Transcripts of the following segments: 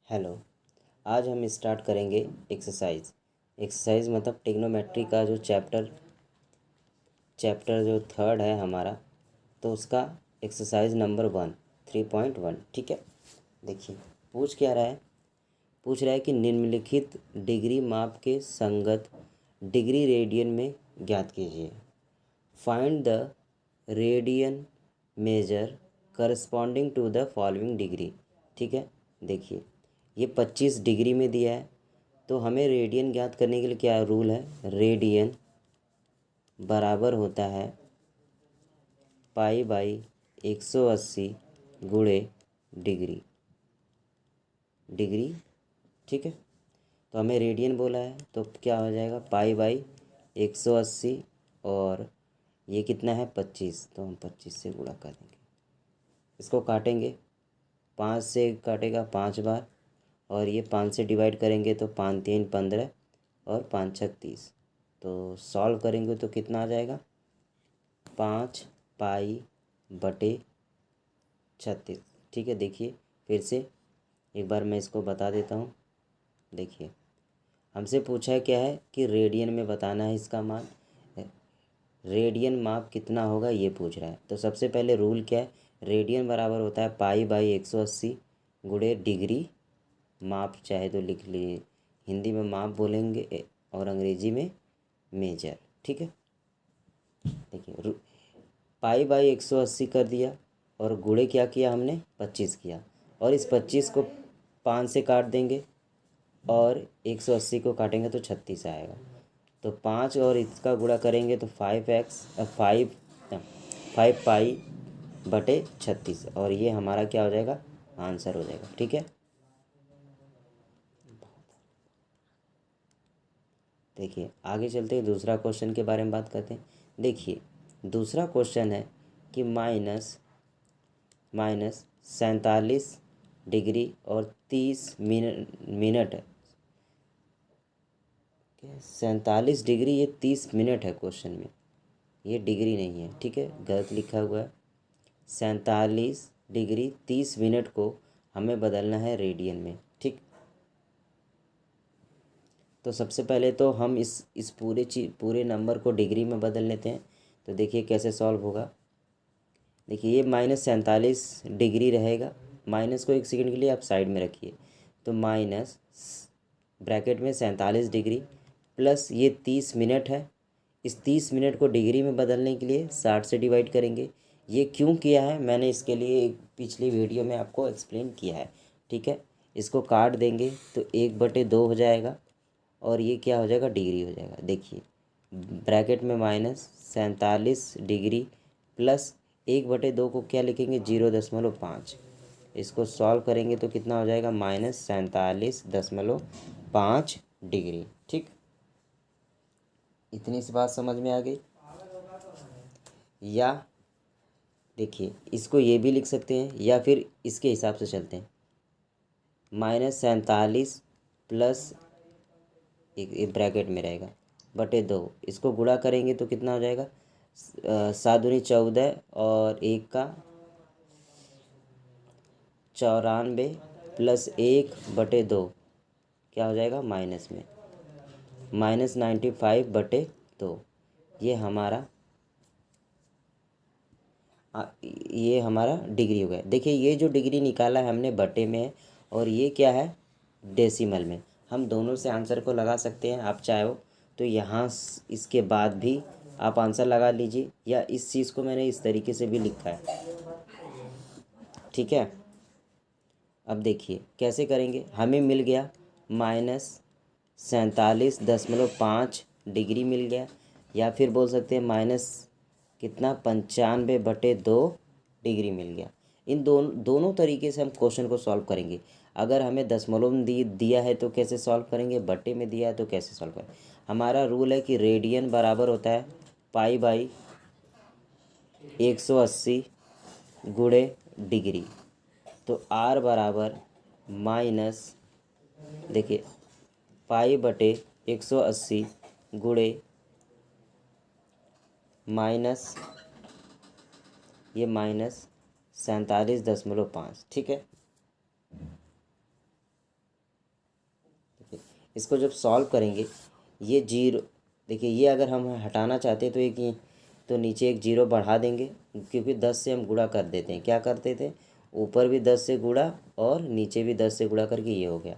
Hello. आज हम start करेंगे एक्सरसाइज मतलब ट्रिग्नोमेट्री का जो चैप्टर जो थर्ड है हमारा, तो उसका एक्सरसाइज नंबर 3.1। ठीक है, देखिए पूछ क्या रहा है। पूछ रहा है कि निम्नलिखित डिग्री माप के संगत डिग्री रेडियन में ज्ञात कीजिए। Find the radian measure corresponding to the following degree. ठीक है, देखिए ये 25 डिग्री में दिया है, तो हमें रेडियन ज्ञात करने के लिए क्या रूल है। रेडियन बराबर होता है पाई/180 गुणे डिग्री। ठीक है, तो हमें रेडियन बोला है तो क्या हो जाएगा पाई/180, और ये कितना है 25, तो हम 25 से गुणा कर देंगे। इसको काटेंगे, 5 से काटेगा 5 बार, और ये 5 से डिवाइड करेंगे तो 5 3 15 और 5 6 30। तो सॉल्व करेंगे तो कितना आ जाएगा 5 पाई/36। ठीक है, देखिए फिर से एक बार मैं इसको बता देता हूँ। देखिए हमसे पूछा है क्या है कि रेडियन में बताना है इसका मान। रेडियन माप कितना होगा ये पूछ रहा है, तो सबसे पहले रूल क्या है। रेडियन बराबर होता है पाई/180 गुणे डिग्री। माप चाहे तो लिख लिए, हिंदी में माप बोलेंगे और अंग्रेजी में मेजर। ठीक है, देखिए पाई/180 कर दिया, और गुणे क्या किया हमने 25 किया, और इस 25 को 5 से काट देंगे और 180 को काटेंगे तो 36 आएगा। तो 5 और इसका गुणा करेंगे तो 5 पाई/36, और ये हमारा क्या हो जाएगा आंसर हो जाएगा। ठीक है, देखिए आगे चलते हैं, दूसरा क्वेश्चन के बारे में बात करते हैं। देखिए दूसरा क्वेश्चन है कि माइनस 47 डिग्री और 30 मिनट 47 डिग्री, ये 30 मिनट है क्वेश्चन में, ये डिग्री नहीं है। ठीक है, गलत लिखा हुआ है। 47 डिग्री 30 मिनट को हमें बदलना है रेडियन में। ठीक, तो सबसे पहले तो हम इस पूरे नंबर को डिग्री में बदल लेते हैं। तो देखिए कैसे सॉल्व होगा। देखिए ये -47 डिग्री रहेगा, माइनस को एक सेकंड के लिए आप साइड में रखिए। तो माइनस ब्रैकेट में 47 डिग्री प्लस ये 30 मिनट है। इस 30 मिनट को डिग्री में बदलने के लिए 60 से डिवाइड करेंगे। ये क्यों किया है मैंने इसके लिए एक पिछली वीडियो में आपको एक्सप्लेन किया है। ठीक है, इसको काट देंगे तो 1/2 हो जाएगा, और ये क्या हो जाएगा डिग्री हो जाएगा। देखिए ब्रैकेट में -47 डिग्री प्लस 1/2 को क्या लिखेंगे 0.5। इसको सॉल्व करेंगे तो कितना हो जाएगा -47.5 डिग्री। ठीक, इतनी सी बात समझ में आ गई। या देखिए इसको ये भी लिख सकते हैं, या फिर इसके हिसाब से चलते हैं। -47 प्लस एक ब्रैकेट में रहेगा /2, इसको गुणा करेंगे तो कितना हो जाएगा 7 दूनी 14 और 1 का 94 प्लस 1/2 क्या हो जाएगा माइनस में -95/2। ये हमारा ये हमारा डिग्री हो गया। देखिए ये जो डिग्री निकाला है हमने बटे में है, और ये क्या है डेसिमल में। हम दोनों से आंसर को लगा सकते हैं, आप चाहो तो यहाँ इसके बाद भी आप आंसर लगा लीजिए, या इस चीज़ को मैंने इस तरीके से भी लिखा है। ठीक है, अब देखिए कैसे करेंगे। हमें मिल गया -47.5 डिग्री मिल गया, या फिर बोल सकते हैं माइनस कितना 95/2 डिग्री मिल गया। इन दोनों तरीके से हम क्वेश्चन को सॉल्व करेंगे। अगर हमें दशमलव में दिया है तो कैसे सॉल्व करेंगे, बट्टे में दिया है तो कैसे सॉल्व करेंगे। हमारा रूल है कि रेडियन बराबर होता है पाई/180 गुणे डिग्री। तो आर बराबर माइनस, देखिए पाई/180 गुणे माइनस ये -47.5। ठीक है, देखिए इसको जब सॉल्व करेंगे ये जीरो, देखिए ये अगर हम हटाना चाहते हैं तो तो नीचे एक जीरो बढ़ा देंगे, क्योंकि 10 से हम गुणा कर देते हैं। क्या करते थे, ऊपर भी 10 से गुणा और नीचे भी 10 से गुणा करके ये हो गया।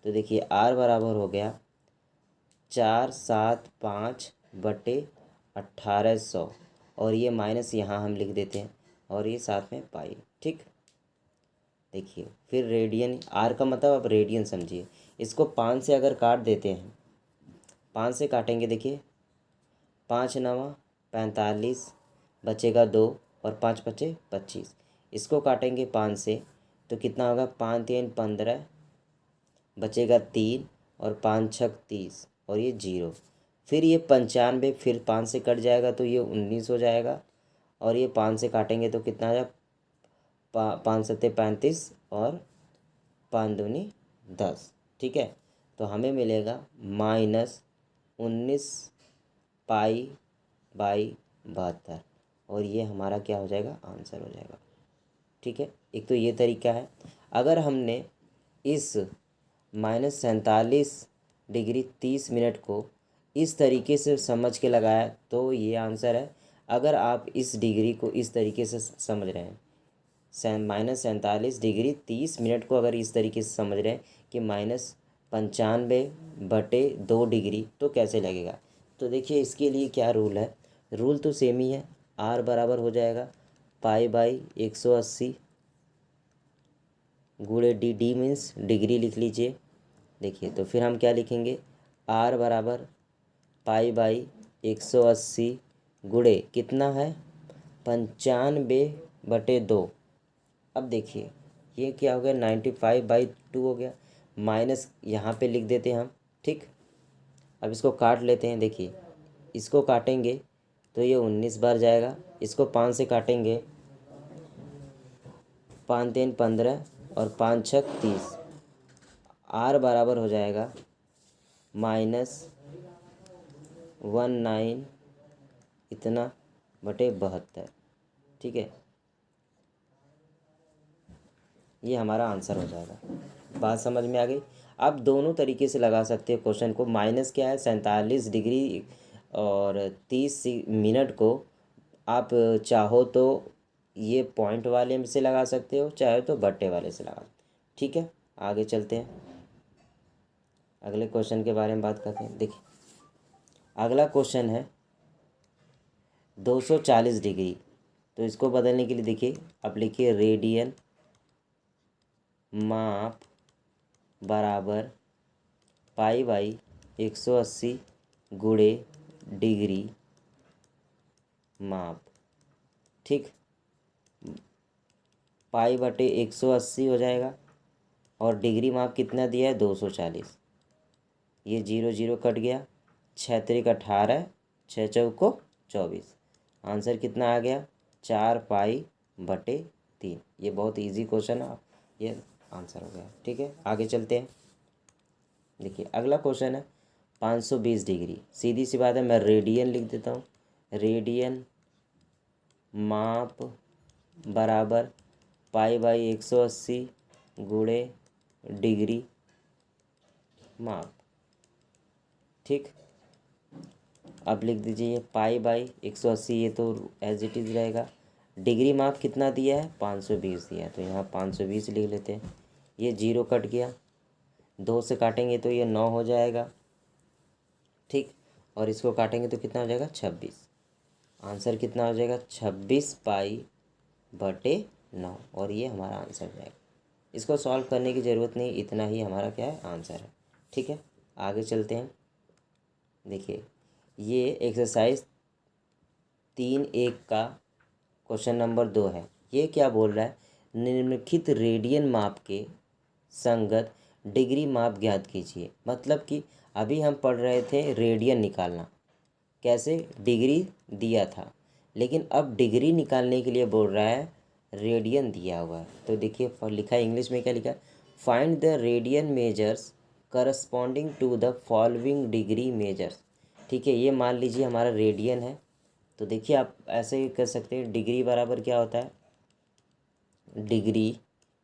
तो देखिए आर बराबर हो गया 475/1800, और ये माइनस यहाँ हम लिख देते हैं और ये साथ में पाई। ठीक, देखिए फिर रेडियन, आर का मतलब आप रेडियन समझिए। इसको 5 से अगर काट देते हैं, 5 से काटेंगे, देखिए 5 नवा 45, बचेगा 2 और 5 बचे 25। इसको काटेंगे 5 से तो कितना होगा, 5 3 15, बचेगा 3 और 5 6 30 और ये 0। फिर ये 95 फिर 5 से कट जाएगा तो ये 19 हो जाएगा, और ये 5 से काटेंगे तो कितना आ जाएगा, 5 7 35 और 5 दूनी 10। ठीक है, तो हमें मिलेगा -19 पाई/72, और ये हमारा क्या हो जाएगा, आंसर हो जाएगा। ठीक है, एक तो ये तरीका है। अगर हमने इस -47°30 को इस तरीके से समझ के लगाया तो ये आंसर है। अगर आप इस डिग्री को इस तरीके से समझ रहे हैं, -47°30 को अगर इस तरीके से समझ रहे हैं कि -95/2 डिग्री, तो कैसे लगेगा। तो देखिए इसके लिए क्या रूल है, रूल तो सेम ही है। आर बराबर हो जाएगा पाई/180 गुणे डी, डी मीन्स डिग्री लिख लीजिए। देखिए तो फिर हम क्या लिखेंगे, आर बराबर पाई/180 गुणे कितना है, 95/2। अब देखिए ये क्या हो गया, 95/2 हो गया, माइनस यहाँ पे लिख देते हैं हम। ठीक, अब इसको काट लेते हैं। देखिए इसको काटेंगे तो ये 19 बार जाएगा, इसको 5 से काटेंगे, 5 3 15 और 5 6 30। आर बराबर हो जाएगा -19 इतना बटे 72। ठीक है, ये हमारा आंसर हो जाएगा। बात समझ में आ गई। आप दोनों तरीके से लगा सकते हो क्वेश्चन को। माइनस क्या है, 47 डिग्री और 30 मिनट को आप चाहो तो ये पॉइंट वाले में से लगा सकते हो, चाहे तो बट्टे वाले से लगा। ठीक है, आगे चलते हैं, अगले क्वेश्चन के बारे में बात करते हैं। देखिए अगला क्वेश्चन है 240 डिग्री। तो इसको बदलने के लिए देखिए आप लिखिए रेडियन माप बराबर पाई/180 गुणे डिग्री माप। ठीक, पाई/180 हो जाएगा और डिग्री माप कितना दिया है, 240। ये 0 0 कट गया, 6 3 18, 6 चौको 24। आंसर कितना आ गया, 4 पाई/3। ये बहुत इजी क्वेश्चन है, ये आंसर हो गया। ठीक है, आगे चलते हैं। देखिए अगला क्वेश्चन है 520 डिग्री। सीधी सी बात है, मैं रेडियन लिख देता हूँ। रेडियन माप बराबर पाई/180 गुणे डिग्री माप। ठीक, अब लिख दीजिए पाई/180, ये तो एज इट इज़ रहेगा। डिग्री माप कितना दिया है, 520 दिया है, तो यहाँ 520 लिख लेते हैं। ये 0 कट गया, 2 से काटेंगे तो ये 9 हो जाएगा। ठीक, और इसको काटेंगे तो कितना हो जाएगा, 26। आंसर कितना हो जाएगा, 26 पाई/9, और ये हमारा आंसर हो जाएगा। इसको सॉल्व करने की ज़रूरत नहीं, इतना ही हमारा क्या है, आंसर है। ठीक है, आगे चलते हैं। देखिए ये एक्सरसाइज 3.1 का क्वेश्चन नंबर 2 है। ये क्या बोल रहा है, निम्नलिखित रेडियन माप के संगत डिग्री माप ज्ञात कीजिए। मतलब कि अभी हम पढ़ रहे थे रेडियन निकालना, कैसे, डिग्री दिया था, लेकिन अब डिग्री निकालने के लिए बोल रहा है रेडियन दिया हुआ है। तो देखिए लिखा है, इंग्लिश में क्या लिखा है, find the radian measures corresponding to the following degree measures. ठीक है, ये मान लीजिए हमारा रेडियन है, तो देखिए आप ऐसे ही कर सकते हैं, डिग्री बराबर क्या होता है, डिग्री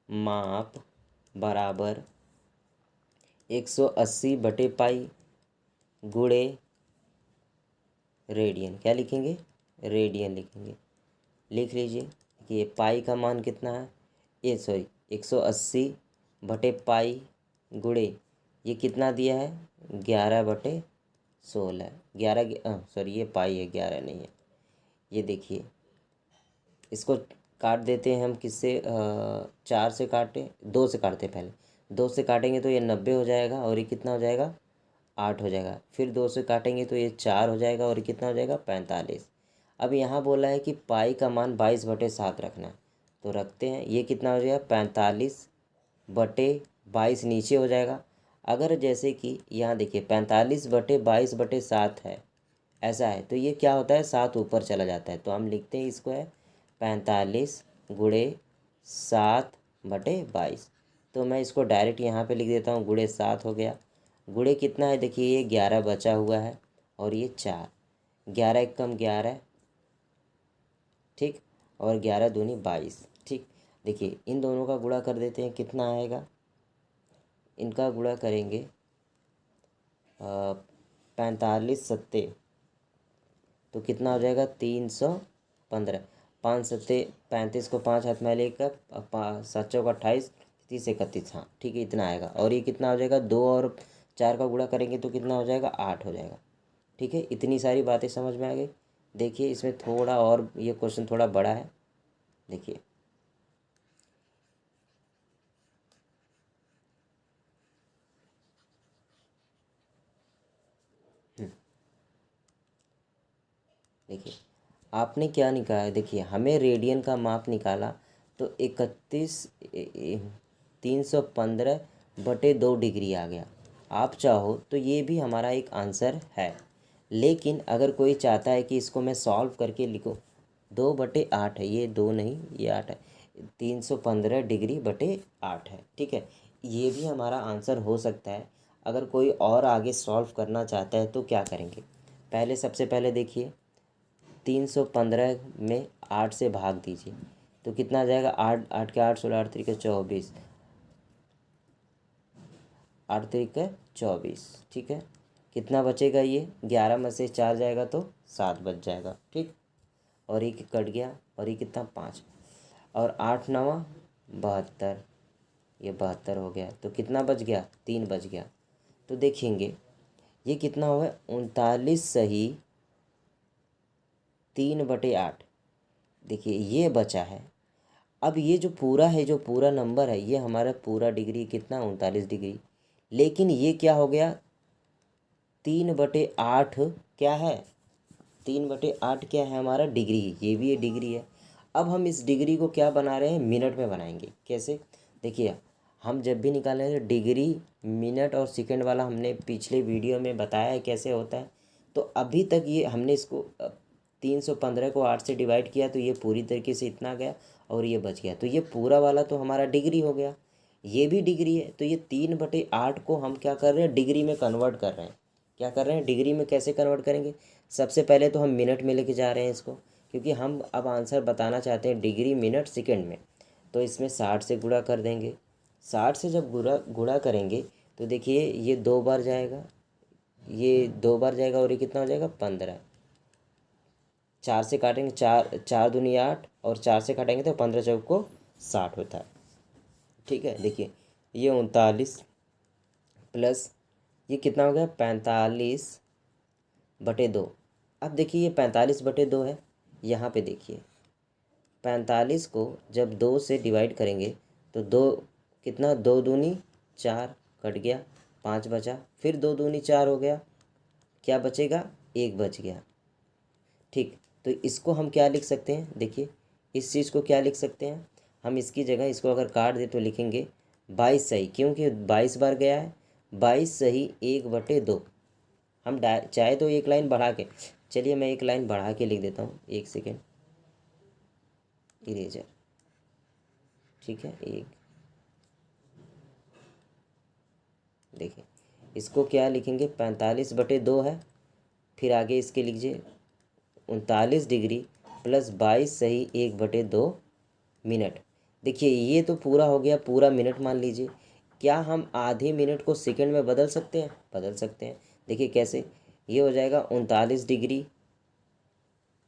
माप बराबर 180 बटे पाई गुणे रेडियन, क्या लिखेंगे, रेडियन लिखेंगे। लिख लीजिए कि ये पाई का मान कितना है, ये सॉरी 180 बटे पाई गुणे ये कितना दिया है, 11/16, 11 सॉरी ये पाई है, 11 नहीं है। ये देखिए इसको काट देते हैं हम किससे, 4 से काटे, 2 से काटते हैं पहले। 2 से काटेंगे तो ये 90 हो जाएगा और ये कितना हो जाएगा, 8 हो जाएगा। फिर 2 से काटेंगे तो ये 4 हो जाएगा और ये कितना हो जाएगा, 45। अब यहाँ बोला है कि पाई का मान 22/7 रखना है, तो रखते हैं। ये कितना हो जाएगा, 45/22 नीचे हो जाएगा। अगर जैसे कि यहाँ देखिए 45/22/7 है, ऐसा है, तो ये क्या होता है, 7 ऊपर चला जाता है, तो हम लिखते हैं इसको है 45/7/22। तो मैं इसको डायरेक्ट यहाँ पे लिख देता हूँ, गुणे 7 हो गया। गुणे कितना है, देखिए ये 11 बचा हुआ है और ये 4, 11 एक कम 11, ठीक, और 11 दूनी 22, ठीक। देखिए इन दोनों का गुणा कर देते हैं, कितना आएगा, इनका गुणा करेंगे 45 सत्ते, तो कितना हो जाएगा, 315। 5 सत्ते 35 को 5 हाथ में लेकर 7 चौक 28, 30 31, हाँ ठीक है, इतना आएगा। और ये कितना हो जाएगा, 2 और 4 का गुणा करेंगे तो कितना हो जाएगा, 8 हो जाएगा। ठीक है, इतनी सारी बातें समझ में आ गई। देखिए इसमें थोड़ा और, ये क्वेश्चन थोड़ा बड़ा है, देखिए देखिए आपने क्या निकाला, देखिए हमें रेडियन का माप निकाला, तो 315/2 डिग्री आ गया। आप चाहो तो ये भी हमारा एक आंसर है, लेकिन अगर कोई चाहता है कि इसको मैं सॉल्व करके लिखूँ, 2/8 है, ये 2 नहीं ये 8 है, 315 डिग्री/8 है, ठीक है, ये भी हमारा आंसर हो सकता है। अगर कोई और आगे सॉल्व करना चाहता है तो क्या करेंगे, पहले सबसे पहले देखिए 315 में 8 से भाग दीजिए, तो कितना आ जाएगा, 8 8 के 8 16, 8 3 24, 8 3 24, ठीक है। कितना बचेगा, ये 11 में से 4 जाएगा तो 7 बच जाएगा, ठीक। और ये कट गया, और ये कितना 5, और 8 9 72, ये 72 हो गया, तो कितना बच गया, 3 बच गया। तो देखेंगे ये कितना हुआ, 39 सही 3/8, देखिए ये बचा है। अब ये जो पूरा है, जो पूरा नंबर है, ये हमारा पूरा डिग्री कितना, 39 डिग्री, लेकिन ये क्या हो गया, 3/8 क्या है, 3/8 क्या है हमारा, डिग्री, ये भी ये डिग्री है। अब हम इस डिग्री को क्या बना रहे हैं, मिनट में बनाएंगे, कैसे, देखिए हम जब भी निकालेंगे डिग्री मिनट और सेकंड वाला हमने पिछले वीडियो में बताया है कैसे होता है। तो अभी तक ये हमने इसको 315 को 8 से डिवाइड किया, तो ये पूरी तरीके से इतना गया और ये बच गया, तो ये पूरा वाला तो हमारा डिग्री हो गया, ये भी डिग्री है। तो ये 3/8 को हम क्या कर रहे हैं, डिग्री में कन्वर्ट कर रहे हैं। क्या कर रहे हैं, डिग्री में कैसे कन्वर्ट करेंगे, सबसे पहले तो हम मिनट में लेके जा रहे हैं इसको, क्योंकि हम अब आंसर बताना चाहते हैं डिग्री मिनट सेकंड में। तो इसमें 60 से गुणा कर देंगे, 60 से जब गुणा गुणा करेंगे तो देखिए ये 2 बार जाएगा, ये 2 बार जाएगा, और ये कितना हो जाएगा, 15। 4 से काटेंगे, 4 4 दूनी 8, और 4 से काटेंगे तो 15 चौक को 60 होता है, ठीक है। देखिए ये 39 प्लस ये कितना हो गया, 45/2। अब देखिए ये 45/2 है, यहाँ पे देखिए 45 को जब 2 से डिवाइड करेंगे तो 2 कितना, 2 दूनी 4, कट गया, 5 बचा, फिर 2 दूनी 4 हो गया, क्या बचेगा, 1 बच गया, ठीक। तो इसको हम क्या लिख सकते हैं, देखिए इस चीज़ को क्या लिख सकते हैं हम, इसकी जगह इसको अगर काट दें तो लिखेंगे 22 सही, क्योंकि 22 बार गया है, 22 सही 1/2। हम चाहे तो एक लाइन बढ़ा के, चलिए मैं एक लाइन बढ़ा के लिख देता हूँ, एक सेकेंड, इरेजर, ठीक है। एक देखिए इसको क्या लिखेंगे, 45/2 है, फिर आगे इसके लीजिए 39 डिग्री प्लस 22 सही 1/2 मिनट। देखिए ये तो पूरा हो गया, पूरा मिनट मान लीजिए, क्या हम आधे मिनट को सेकंड में बदल सकते हैं? बदल सकते हैं। देखिए कैसे, ये हो जाएगा 39 डिग्री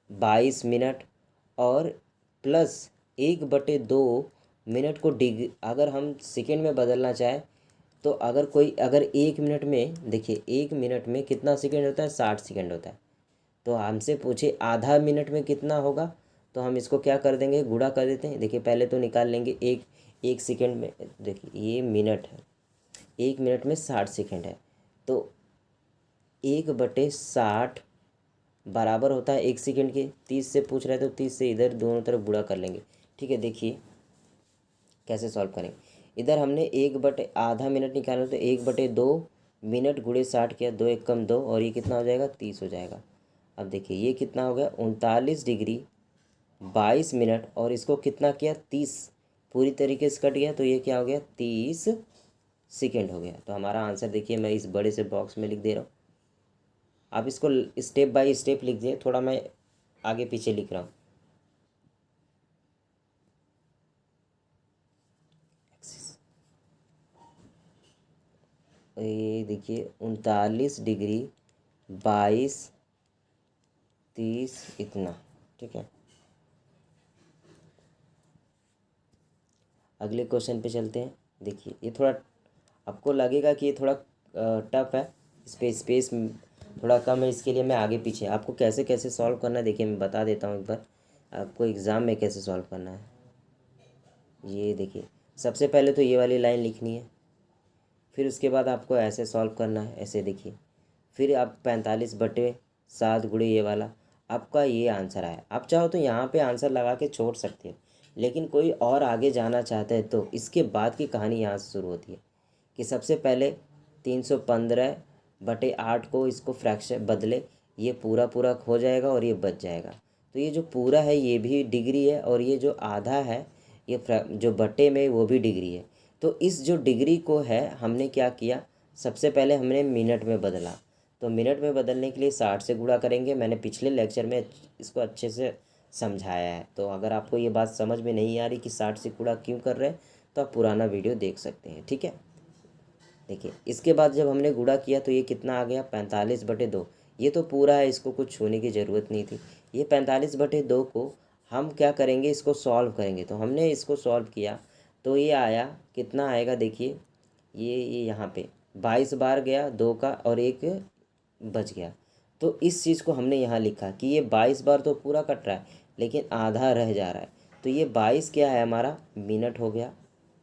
22 मिनट और प्लस 1/2 मिनट को डिग्री अगर हम सेकंड में बदलना चाहें तो अगर 1 मिनट में, देखिए 1 मिनट में कितना सेकंड होता है? 60 सेकंड होता है। तो हमसे पूछे आधा मिनट में कितना होगा, तो हम इसको क्या कर देंगे, गुणा कर देते हैं। देखिए पहले तो निकाल लेंगे एक एक सेकंड में, देखिए ये मिनट है, 1 मिनट में 60 सेकंड है, तो 1/60 बराबर होता है 1 सेकंड के। 30 से पूछ रहे हैं तो 30 से इधर दोनों तरफ गुणा कर लेंगे। ठीक है, देखिए कैसे सॉल्व करेंगे। इधर हमने 1/आधा मिनट निकाला तो 1/2 मिनट गुणे 60 किया, 2 एक कम 2 और ये कितना हो जाएगा? 30 हो जाएगा। अब देखिए ये कितना हो गया? 39 डिग्री 22 मिनट और इसको कितना किया? 30 पूरी तरीके से कट गया, तो ये क्या हो गया? 30 सेकंड हो गया। तो हमारा आंसर देखिए मैं इस बड़े से बॉक्स में लिख दे रहा हूँ। आप इसको स्टेप बाय स्टेप लिख दिए, थोड़ा मैं आगे पीछे लिख रहा हूँ। ये देखिए 39 डिग्री 22 30 इतना। ठीक है, अगले क्वेश्चन पे चलते हैं। देखिए ये थोड़ा आपको लगेगा कि ये थोड़ा टफ है, स्पेस थोड़ा कम है, इसके लिए मैं आगे पीछे आपको कैसे कैसे सॉल्व करना है देखिए मैं बता देता हूँ एक बार आपको एग्ज़ाम में कैसे सॉल्व करना है। ये देखिए सबसे पहले तो ये वाली लाइन लिखनी है, फिर उसके बाद आपको ऐसे सॉल्व करना है, ऐसे देखिए, फिर आप 45/7 गुणे ये वाला, आपका ये आंसर आया। आप चाहो तो यहाँ पे आंसर लगा के छोड़ सकते हो, लेकिन कोई और आगे जाना चाहता है तो इसके बाद की कहानी यहाँ से शुरू होती है कि सबसे पहले 315/8 को इसको फ्रैक्शन बदले, ये पूरा पूरा हो जाएगा और ये बच जाएगा। तो ये जो पूरा है ये भी डिग्री है और ये जो आधा है ये जो बटे में वो भी डिग्री है। तो इस जो डिग्री को है हमने क्या किया, सबसे पहले हमने मिनट में बदला। तो मिनट में बदलने के लिए 60 से गुणा करेंगे। मैंने पिछले लेक्चर में इसको अच्छे से समझाया है, तो अगर आपको ये बात समझ में नहीं आ रही कि 60 से गुणा क्यों कर रहे हैं तो आप पुराना वीडियो देख सकते हैं। ठीक है, देखिए इसके बाद जब हमने गुणा किया तो ये कितना आ गया? 45/2। ये तो पूरा है, इसको कुछ छूने की ज़रूरत नहीं थी। ये 45/2 को हम क्या करेंगे, इसको सॉल्व करेंगे। तो हमने इसको सॉल्व किया तो ये आया, कितना आएगा देखिए, ये यहाँ पे 22 बार गया 2 का और 1 बच गया। तो इस चीज़ को हमने यहाँ लिखा कि ये 22 बार तो पूरा कट रहा है लेकिन आधा रह जा रहा है, तो ये 22 क्या है हमारा? मिनट हो गया।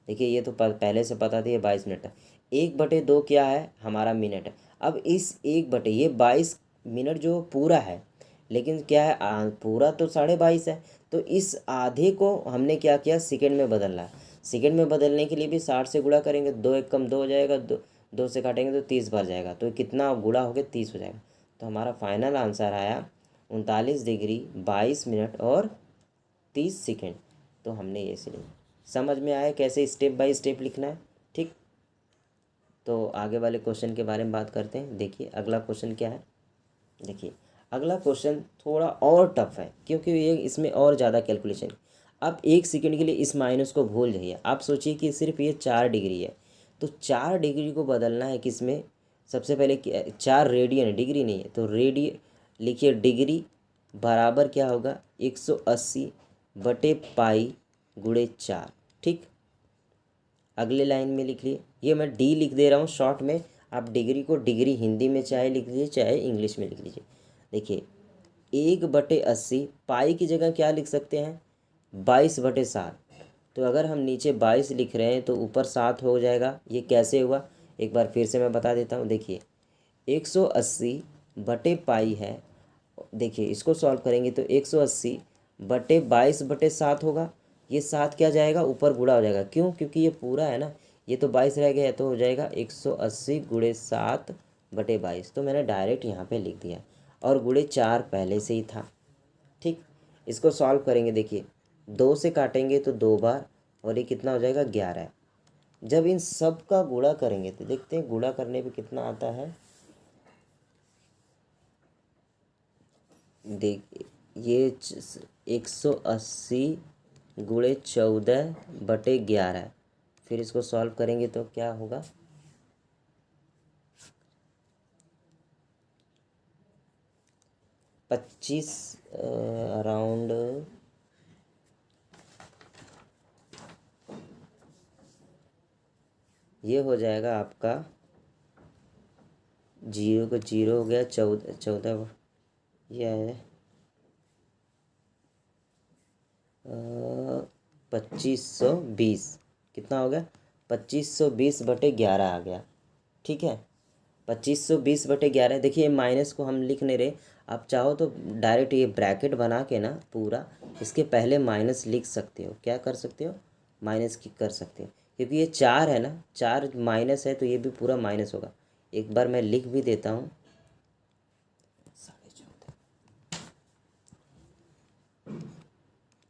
देखिए ये तो पहले से पता था ये 22 मिनट है। 1/2 क्या है? हमारा मिनट है। अब इस ये 22 मिनट जो पूरा है, लेकिन क्या है पूरा तो 22.5 है, तो इस आधे को हमने क्या किया? सेकंड में बदलना है। सेकंड में बदलने के लिए भी 60 से गुणा करेंगे, 2 एक कम 2 हो जाएगा, 2 से काटेंगे तो 30 बार जाएगा, तो कितना गुणा हो गया? 30 हो जाएगा। तो हमारा फाइनल आंसर आया 39 डिग्री 22 मिनट और 30 सेकंड। तो हमने ये सीखा, समझ में आया कैसे स्टेप बाय स्टेप लिखना है। ठीक, तो आगे वाले क्वेश्चन के बारे में बात करते हैं। देखिए अगला क्वेश्चन क्या है। देखिए अगला क्वेश्चन थोड़ा और टफ है क्योंकि ये इसमें और ज़्यादा कैलकुलेशन। आप 1 सेकंड के लिए इस माइनस को भूल जाइए, आप सोचिए कि सिर्फ ये 4 डिग्री है, तो 4 डिग्री को बदलना है किस में? सबसे पहले 4 रेडियन, डिग्री नहीं है, तो लिखिए डिग्री बराबर क्या होगा? 180/पाई गुणे 4। ठीक, अगले लाइन में लिख लिए, ये मैं डी लिख दे रहा हूँ शॉर्ट में, आप डिग्री को डिग्री हिंदी में चाहे लिख लीजिए चाहे इंग्लिश में लिख लीजिए। देखिए 1/80, पाई की जगह क्या लिख सकते हैं? 22/7। तो अगर हम नीचे 22 लिख रहे हैं तो ऊपर 7 हो जाएगा। ये कैसे हुआ एक बार फिर से मैं बता देता हूँ। देखिए 180/पाई है, देखिए इसको सॉल्व करेंगे तो 180/22/7 होगा। ये 7 क्या जाएगा? ऊपर गुणा हो जाएगा, क्यों? क्योंकि ये पूरा है ना, ये तो 22 रह गया, तो हो जाएगा 180 गुणे 7/22। तो मैंने डायरेक्ट यहाँ पे लिख दिया और गुणे 4 पहले से ही था। ठीक, इसको सॉल्व करेंगे। देखिए 2 से काटेंगे तो 2 बार और ये कितना हो जाएगा? 11। जब इन सब का गुणा करेंगे तो देखते हैं गुणा करने पे कितना आता है। देख ये 180 गुणे 14/11, फिर इसको सॉल्व करेंगे तो क्या होगा, 25 अराउंड ये हो जाएगा आपका, जीरो को जीरो हो गया, 14 ये है 2520, कितना हो गया, 2520/11 आ गया। ठीक है, 2520/11। देखिए माइनस को हम लिख नहीं रहे, आप चाहो तो डायरेक्ट ये ब्रैकेट बना के ना पूरा इसके पहले माइनस लिख सकते हो। क्या कर सकते हो, माइनस की कर सकते हो, क्योंकि ये 4 है ना, 4 माइनस है तो ये भी पूरा माइनस होगा। एक बार मैं लिख भी देता हूँ, 14.5।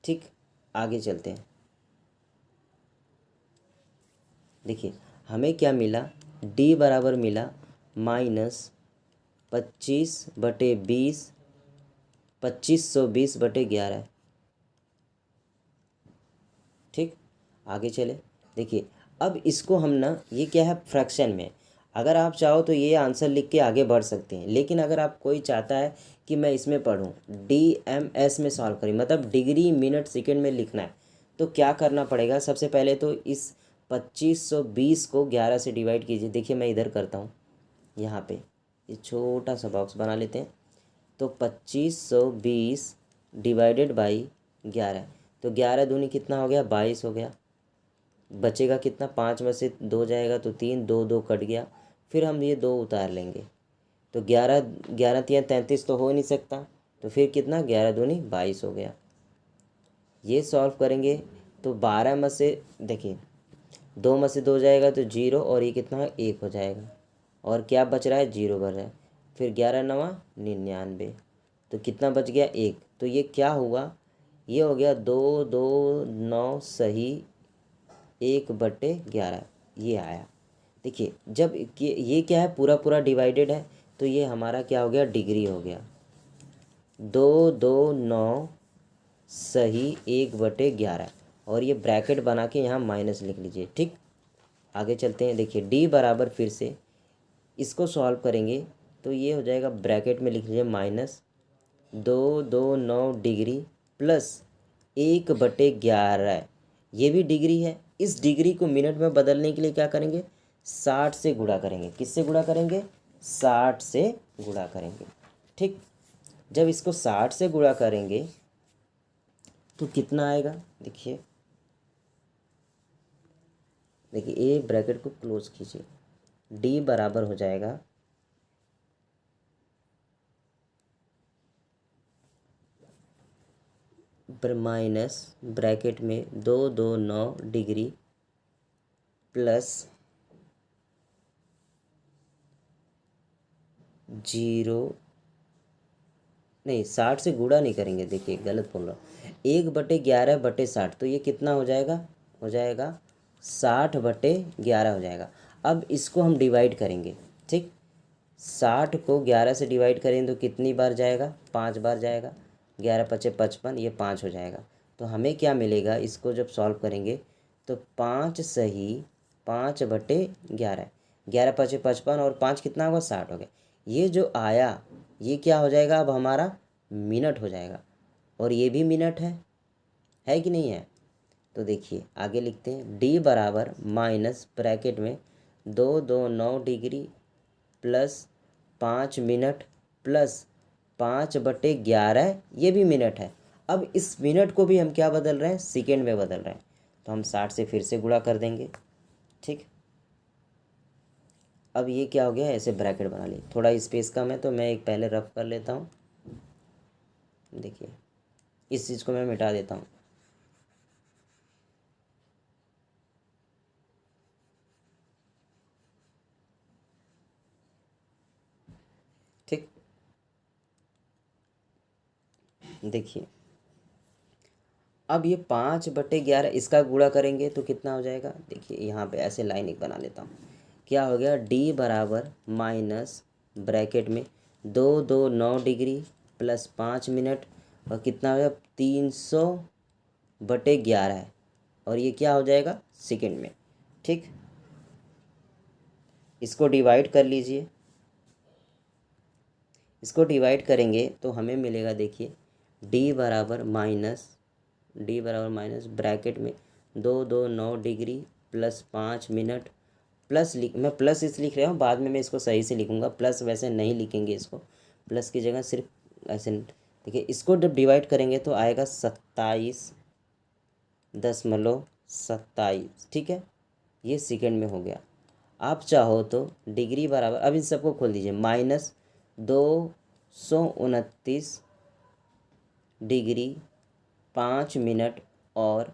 ठीक, आगे चलते हैं। देखिए हमें क्या मिला, डी बराबर मिला -25/20, 2520/11। ठीक, आगे चले। देखिए अब इसको हम ना, ये क्या है फ्रैक्शन में, अगर आप चाहो तो ये आंसर लिख के आगे बढ़ सकते हैं, लेकिन अगर आप कोई चाहता है कि मैं इसमें पढ़ूँ, DMS में सॉल्व करें, मतलब डिग्री मिनट सेकंड में लिखना है, तो क्या करना पड़ेगा, सबसे पहले तो इस 2520 को 11 से डिवाइड कीजिए। देखिए मैं इधर करता हूँ, यहाँ पे ये छोटा सा बॉक्स बना लेते हैं। तो 2520 डिवाइडेड बाई 11, तो 11 दूनी कितना हो गया, 22 हो गया। बचेगा कितना, 5 में से 2 जाएगा तो 3, 2 2 कट गया, फिर हम ये 2 उतार लेंगे, तो 11 11 3 33 तो हो नहीं सकता, तो फिर कितना, 11 दूनी 22 हो गया। ये सॉल्व करेंगे तो 12 में से, देखिए 2 में से 2 जाएगा तो 0, और ये कितना है, 1 हो जाएगा, और क्या बच रहा है, 0 बच रहा है। फिर 11 9 99, तो कितना बच गया, 1। तो ये क्या हुआ, ये हो गया 2 2 9 सही 1/11, ये आया। देखिए जब ये क्या है, पूरा पूरा डिवाइडेड है, तो ये हमारा क्या हो गया, डिग्री हो गया। 2 2 9 सही 1/11, और ये ब्रैकेट बना के यहाँ माइनस लिख लीजिए। ठीक, आगे चलते हैं। देखिए डी बराबर, फिर से इसको सॉल्व करेंगे तो ये हो जाएगा, ब्रैकेट में लिख लीजिए -2 2 9 डिग्री प्लस 1/11, ये भी डिग्री है। इस डिग्री को मिनट में बदलने के लिए क्या करेंगे, 60 से गुणा करेंगे। किससे गुणा करेंगे, 60 से गुणा करेंगे। ठीक, जब इसको 60 से गुणा करेंगे तो कितना आएगा, देखिए देखिए ये ब्रैकेट को क्लोज कीजिए, डी बराबर हो जाएगा माइनस ब्रैकेट में 2 2 9 डिग्री प्लस 0, नहीं 60 से गुणा नहीं करेंगे, देखिए गलत बोल रहा हूँ, 1/11/60, तो ये कितना हो जाएगा, 60/11 हो जाएगा। अब इसको हम डिवाइड करेंगे। ठीक, 60 को 11 से डिवाइड करें तो कितनी बार जाएगा, 5 बार जाएगा, 11 पचे 55, ये 5 हो जाएगा। तो हमें क्या मिलेगा, इसको जब सॉल्व करेंगे तो 5 सही 5/11, 11 पचे 55, और 5 कितना होगा, 60 हो गया। ये जो आया ये क्या हो जाएगा, अब हमारा मिनट हो जाएगा, और ये भी मिनट है कि नहीं है। तो देखिए आगे लिखते हैं, डी बराबर माइनस ब्रैकेट में 2 2 9 डिग्री प्लस 5 मिनट प्लस 5/11, ये भी मिनट है। अब इस मिनट को भी हम क्या बदल रहे हैं, सेकेंड में बदल रहे हैं, तो हम 60 से फिर से गुणा कर देंगे। ठीक, अब ये क्या हो गया, ऐसे ब्रैकेट बना लिए, थोड़ा स्पेस कम है तो मैं एक पहले रफ कर लेता हूँ। देखिए इस चीज़ को मैं मिटा देता हूँ। ठीक, देखिए अब ये 5/11 इसका गुणा करेंगे तो कितना हो जाएगा, देखिए यहाँ पे ऐसे लाइन एक बना लेता हूँ। क्या हो गया, डी बराबर माइनस ब्रैकेट में 2 2 9 डिग्री प्लस 5 मिनट, और कितना हो गया, 300/11 है, और ये क्या हो जाएगा, सेकेंड में। ठीक, इसको डिवाइड कर लीजिए। इसको डिवाइड करेंगे तो हमें मिलेगा, देखिए डी बराबर माइनस ब्रैकेट में 229 डिग्री प्लस 5 मिनट प्लस मैं प्लस इस लिख रहा हूँ, बाद में मैं इसको सही से लिखूँगा। प्लस वैसे नहीं लिखेंगे इसको, प्लस की जगह सिर्फ ऐसे। देखिए इसको जब डिवाइड करेंगे तो आएगा 27.27, ठीक है, ये सेकेंड में हो गया। आप चाहो तो डिग्री बराबर, अब इन सबको खोल दीजिए, -229 डिग्री 5 मिनट और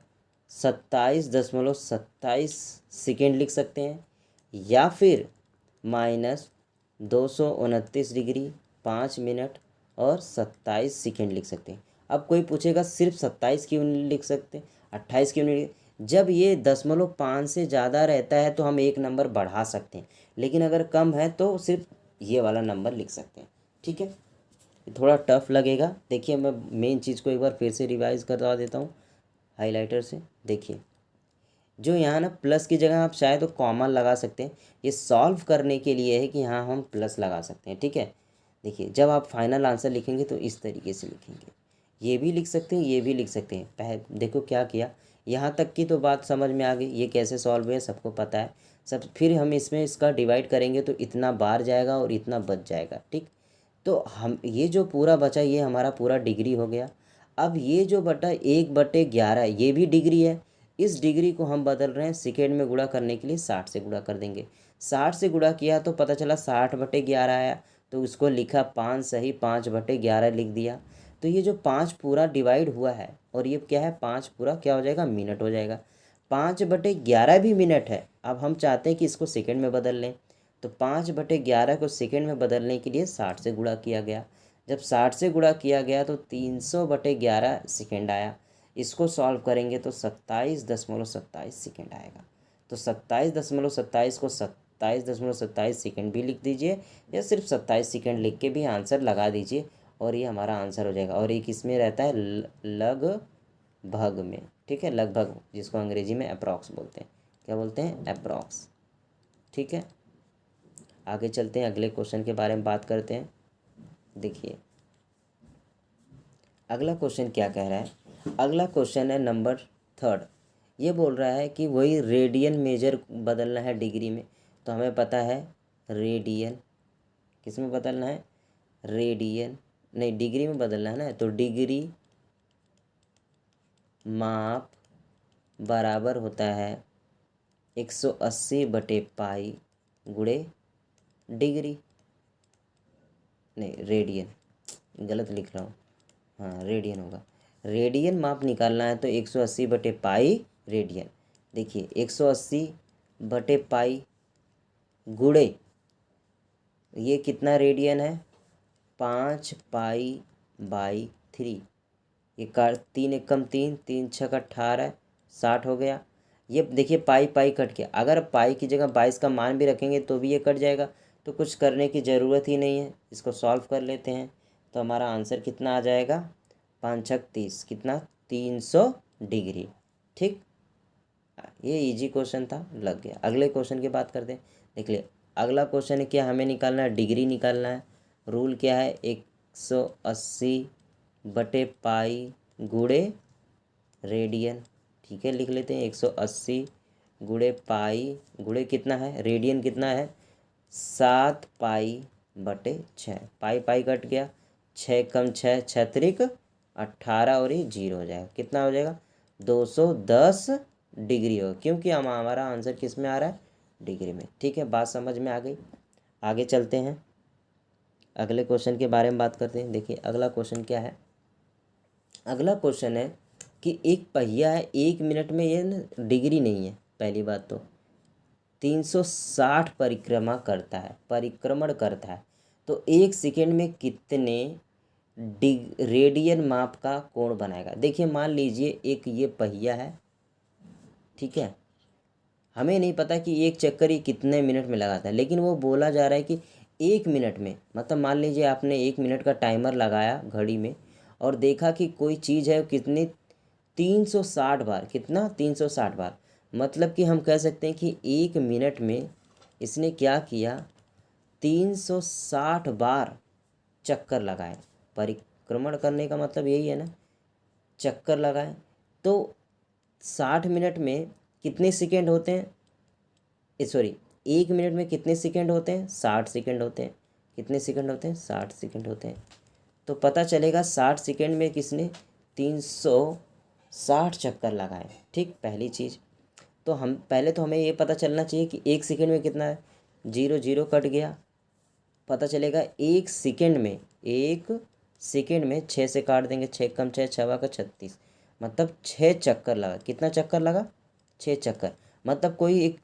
27.27 सेकेंड लिख सकते हैं, या फिर -229 डिग्री 5 मिनट और 27 सेकेंड लिख सकते हैं। अब कोई पूछेगा सिर्फ 27 क्यों नहीं लिख सकते, 28 क्यों नहीं? जब ये 0.5 से ज़्यादा रहता है तो हम एक नंबर बढ़ा सकते हैं, लेकिन अगर कम है तो सिर्फ ये वाला नंबर लिख सकते हैं, ठीक है। थोड़ा टफ लगेगा। देखिए मैं मेन चीज़ को एक बार फिर से रिवाइज करवा देता हूँ हाइलाइटर से। देखिए जो यहाँ ना प्लस की जगह आप चाहे तो कॉमा लगा सकते हैं, ये सॉल्व करने के लिए है कि यहाँ हम प्लस लगा सकते हैं, ठीक है। देखिए जब आप फाइनल आंसर लिखेंगे तो इस तरीके से लिखेंगे, ये भी लिख सकते हैं, ये भी लिख सकते हैं। देखो क्या किया, यहाँ तक की तो बात समझ में आ गई, ये कैसे सॉल्व हुए सबको पता है सब। फिर हम इसमें इसका डिवाइड करेंगे तो इतना बार जाएगा और इतना बच जाएगा, ठीक। तो हम ये जो पूरा बचा ये हमारा पूरा डिग्री हो गया। अब ये जो बटा 1/11 ये भी डिग्री है, इस डिग्री को हम बदल रहे हैं सेकेंड में गुणा करने के लिए 60 से गुणा कर देंगे। 60 से गुणा किया तो पता चला 60/11 आया, तो उसको लिखा 5 सही 5/11 लिख दिया। तो ये जो 5 पूरा डिवाइड हुआ है और ये क्या है 5 पूरा क्या हो जाएगा, मिनट हो जाएगा। 5/11 भी मिनट है। अब हम चाहते हैं कि इसको सेकेंड में बदल लें, तो 5/11 को सेकेंड में बदलने के लिए 60 से गुणा किया गया। जब 60 से गुणा किया गया तो 300/11 सेकेंड आया। इसको सॉल्व करेंगे तो 27.27 सेकेंड आएगा। तो 27.27 को 27.27 सेकेंड भी लिख दीजिए, या सिर्फ 27 सेकेंड लिख के भी आंसर लगा दीजिए और ये हमारा आंसर हो जाएगा। और एक इसमें रहता है लगभग में, ठीक है, लगभग, जिसको अंग्रेजी में अप्रॉक्स बोलते हैं। क्या बोलते हैं, अप्रॉक्स, ठीक है। आगे चलते हैं, अगले क्वेश्चन के बारे में बात करते हैं। देखिए अगला क्वेश्चन क्या कह रहा है। अगला क्वेश्चन है नंबर 3। ये बोल रहा है कि वही रेडियन मेजर बदलना है डिग्री में। तो हमें पता है रेडियन किस में बदलना है, रेडियन नहीं डिग्री में बदलना है ना। तो डिग्री माप बराबर होता है 180/पाई गुणे डिग्री, नहीं रेडियन, गलत लिख रहा हूँ, हाँ रेडियन होगा। रेडियन माप निकालना है तो 180/पाई रेडियन। देखिए 180/पाई गुणे ये कितना रेडियन है, 5π/3। ये 3 एकम 3, 3 छक 18, 60 हो गया। ये देखिए पाई पाई कट गया। अगर पाई की जगह 22 का मान भी रखेंगे तो भी ये कट जाएगा, तो कुछ करने की ज़रूरत ही नहीं है। इसको सॉल्व कर लेते हैं तो हमारा आंसर कितना आ जाएगा, 5 छक 30, कितना 300 डिग्री, ठीक। ये इजी क्वेश्चन था, लग गया। अगले क्वेश्चन की बात करते हैं। देख लिए अगला क्वेश्चन है क्या, हमें निकालना है डिग्री निकालना है। रूल क्या है, 180/पाई गुणे रेडियन, ठीक है, लिख लेते हैं 180 × पाई कितना है, रेडियन कितना है 7π/6। पाई पाई कट गया, 6 कम 6 6 18 और ये 0 हो जाएगा। कितना हो जाएगा 210 डिग्री हो, क्योंकि हमारा आंसर किस में आ रहा है, डिग्री में, ठीक है। बात समझ में आ गई। आगे चलते हैं, अगले क्वेश्चन के बारे में बात करते हैं। देखिए अगला क्वेश्चन क्या है। अगला क्वेश्चन है कि एक पहिया है, 1 मिनट में, ये ना डिग्री नहीं है पहली बात तो, 360 परिक्रमण करता है। तो 1 सेकेंड में कितने रेडियन माप का कोण बनाएगा। देखिए मान लीजिए एक ये पहिया है, ठीक है, हमें नहीं पता कि एक चक्कर ये कितने मिनट में लगाता है, लेकिन वो बोला जा रहा है कि 1 मिनट में, मतलब मान लीजिए आपने 1 मिनट का टाइमर लगाया घड़ी में और देखा कि कोई चीज़ है कितनी 360 बार, कितना 360 बार, मतलब कि हम कह सकते हैं कि 1 मिनट में इसने क्या किया, 360 बार चक्कर लगाए। परिक्रमण करने का मतलब यही है ना, चक्कर लगाए। तो 60 मिनट में कितने सेकेंड होते हैं, सॉरी 1 मिनट में कितने सेकेंड होते हैं, 60 सेकेंड होते हैं। कितने सेकेंड होते हैं, 60 सेकेंड होते हैं। तो पता चलेगा 60 सेकेंड में किसने 360 चक्कर लगाए। ठीक, पहली चीज़ तो हम पहले तो हमें ये पता चलना चाहिए कि 1 सेकेंड में कितना है, 0 0 कट गया। पता चलेगा 1 सेकेंड में 6 से काट देंगे, 6 कम 6 6 का 36, मतलब 6 चक्कर लगा। कितना चक्कर लगा, 6 चक्कर। मतलब कोई एक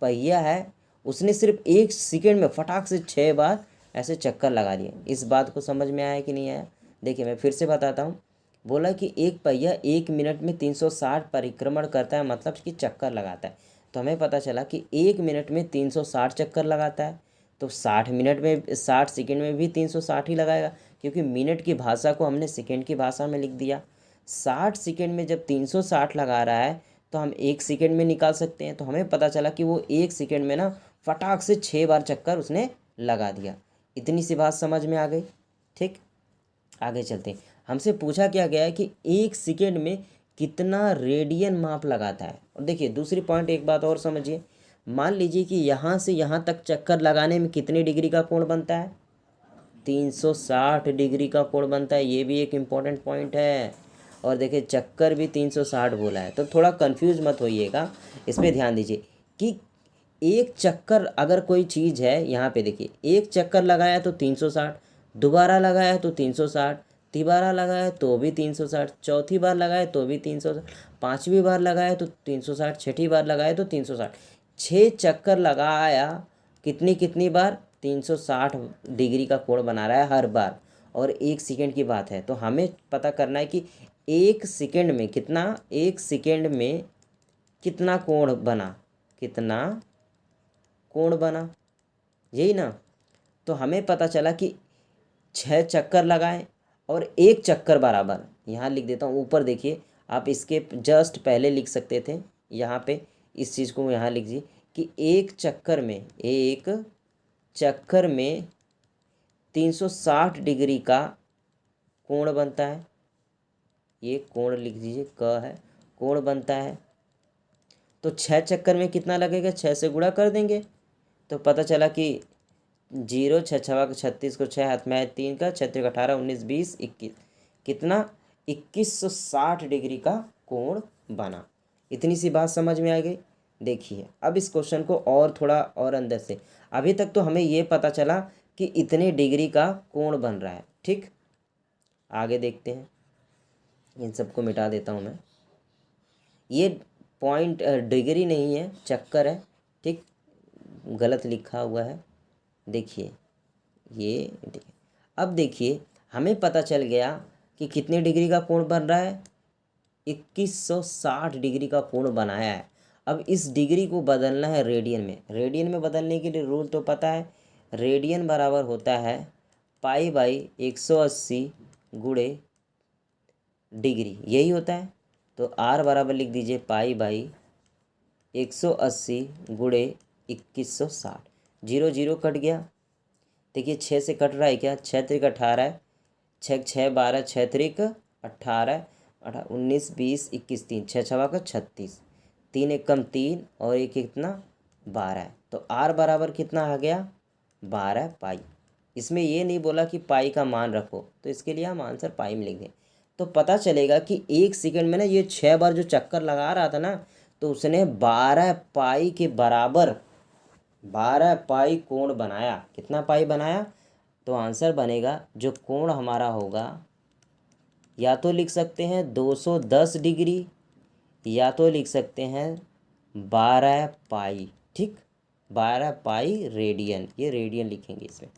पहिया है, उसने सिर्फ 1 सेकेंड में फटाक से 6 बार ऐसे चक्कर लगा दिए। इस बात को समझ में आया कि नहीं आया? देखिए मैं फिर से बताता हूँ। बोला कि एक पहिया 1 मिनट में 360 परिक्रमण करता है, मतलब कि चक्कर लगाता है। तो हमें पता चला कि 1 मिनट में 360 चक्कर लगाता है। तो 60 मिनट में 60 सेकेंड में भी 360 ही लगाएगा, क्योंकि मिनट की भाषा को हमने सेकेंड की भाषा में लिख दिया। 60 सेकेंड में जब 360 लगा रहा है तो हम 1 सेकेंड में निकाल सकते हैं। तो हमें पता चला कि वो 1 सेकेंड में ना फटाक से 6 बार चक्कर उसने लगा दिया। इतनी सी बात समझ में आ गई। ठीक, आगे चलते हैं। हमसे पूछा क्या गया है कि 1 सेकेंड में कितना रेडियन माप लगाता है। और देखिए दूसरी पॉइंट, एक बात और समझिए। मान लीजिए कि यहाँ से यहाँ तक चक्कर लगाने में कितने डिग्री का कोण बनता है, 360 डिग्री का कोण बनता है। ये भी एक इम्पॉर्टेंट पॉइंट है। और देखिए चक्कर भी 360 बोला है, तो थोड़ा कंफ्यूज मत होइएगा, इस पर ध्यान दीजिए कि एक चक्कर अगर कोई चीज़ है, यहाँ पे देखिए एक चक्कर लगाया तो 360, दोबारा लगाया तो 360, तिबारा लगाया तो भी 360, चौथी बार लगाया तो भी 360, पांचवी बार लगाया तो 360, छठी बार लगाया तो 360। 6 चक्कर लगाया, कितनी कितनी बार, 360 डिग्री का कोण बना रहा है हर बार। और 1 सेकेंड की बात है, तो हमें पता करना है कि 1 सेकेंड में कितना, 1 सेकेंड में कितना कोण बना, कितना कोण बना, यही ना। तो हमें पता चला कि 6 चक्कर लगाए और 1 चक्कर बराबर, यहाँ लिख देता हूँ ऊपर देखिए, आप इसके जस्ट पहले लिख सकते थे, यहाँ पे इस चीज़ को यहाँ लिख दीजिए कि 1 चक्कर में 360 डिग्री का कोण बनता है। ये कोण लिख दीजिए, क है, कोण बनता है। तो 6 चक्कर में कितना लगेगा, 6 से गुणा कर देंगे तो पता चला कि 0 6 6 का 36 को 6 हाथ में है, 3 का 6 3 18 19 20 21, कितना 2160 डिग्री का कोण बना। इतनी सी बात समझ में आ गई। देखिए अब इस क्वेश्चन को और थोड़ा और अंदर से, अभी तक तो हमें ये पता चला कि इतने डिग्री का कोण बन रहा है। ठीक, आगे देखते हैं। इन सबको मिटा देता हूँ मैं, ये पॉइंट डिग्री नहीं है, चक्कर है। ठीक, गलत लिखा हुआ है, देखिए ये देखिए। अब देखिए हमें पता चल गया कि कितने डिग्री का कोण बन रहा है, 2160 डिग्री का कोण बनाया है। अब इस डिग्री को बदलना है रेडियन में। रेडियन में बदलने के लिए रूल तो पता है, रेडियन बराबर होता है π/180 गुणे डिग्री, यही होता है। तो r बराबर लिख दीजिए π/180 गुणे 2160। 0 0 कट गया। देखिए 6 से कट रहा है क्या, 6 3 18 है, 6 6 12 6 3 18 19 20 21 3 6 6 का 36, 3 1 कम 3 और 1 कितना 12 है। तो r बराबर कितना आ गया, 12 पाई। इसमें ये नहीं बोला कि पाई का मान रखो, तो इसके लिए हम आंसर पाई में लिख दें। तो पता चलेगा कि 1 सेकेंड में ना ये 6 बार जो चक्कर लगा रहा था ना, तो उसने 12 पाई के बराबर 12 पाई कोण बनाया। कितना पाई बनाया, तो आंसर बनेगा जो कोण हमारा होगा, या तो लिख सकते हैं 210 डिग्री, या तो लिख सकते हैं 12 पाई। ठीक, 12 पाई रेडियन, ये रेडियन लिखेंगे इसमें।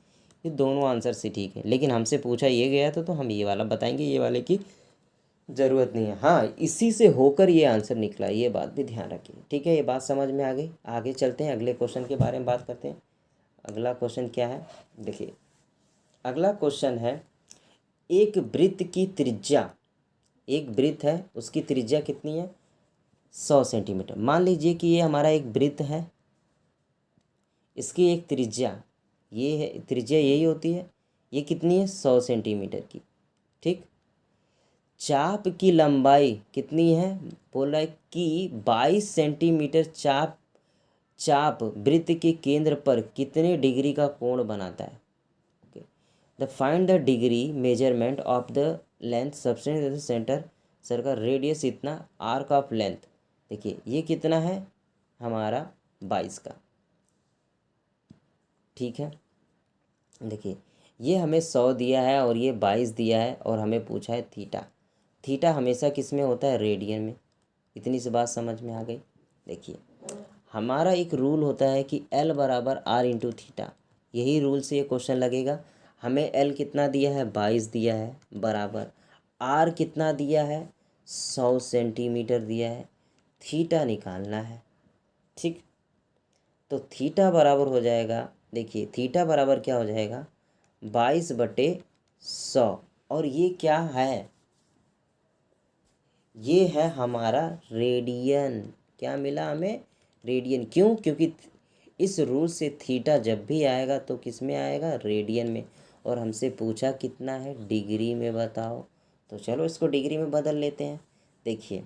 ये दोनों आंसर से ठीक है, लेकिन हमसे पूछा ये गया था तो हम ये वाला बताएंगे, ये वाले की ज़रूरत नहीं है। हाँ, इसी से होकर ये आंसर निकला, ये बात भी ध्यान रखिए। ठीक है, ये बात समझ में आ गई। आगे चलते हैं, अगले क्वेश्चन के बारे में बात करते हैं। अगला क्वेश्चन क्या है, देखिए अगला क्वेश्चन है, एक वृत्त की त्रिज्या, एक वृत्त है उसकी त्रिज्या कितनी है, 100 सेंटीमीटर। मान लीजिए कि ये हमारा एक वृत्त है, इसकी एक त्रिज्या ये है, त्रिज्या यही होती है, ये कितनी है 100 सेंटीमीटर की। ठीक, चाप की लंबाई कितनी है, बोल रहा है कि 22 सेंटीमीटर चाप चाप वृत्त के केंद्र पर कितने डिग्री का कोण बनाता है। Okay, the find the degree measurement of the length सबसेंस सेंटर सर्कल रेडियस इतना, आर्क ऑफ लेंथ। देखिए ये कितना है हमारा 22 का। ठीक है, देखिए ये हमें 100 दिया है और ये 22 दिया है और हमें पूछा है थीटा। थीटा हमेशा किस में होता है, रेडियन में। इतनी सी बात समझ में आ गई। देखिए हमारा एक रूल होता है कि L बराबर R इंटू थीटा, यही रूल से ये क्वेश्चन लगेगा। हमें L कितना दिया है, 22 दिया है, बराबर R कितना दिया है, 100 सेंटीमीटर दिया है, थीटा निकालना है। ठीक, तो थीटा बराबर हो जाएगा, देखिए थीटा बराबर क्या हो जाएगा, 22/100। और ये क्या है, ये है हमारा रेडियन। क्या मिला हमें, रेडियन। क्यों, क्योंकि इस रूल से थीटा जब भी आएगा तो किस में आएगा, रेडियन में। और हमसे पूछा कितना है, डिग्री में बताओ। तो चलो इसको डिग्री में बदल लेते हैं। देखिए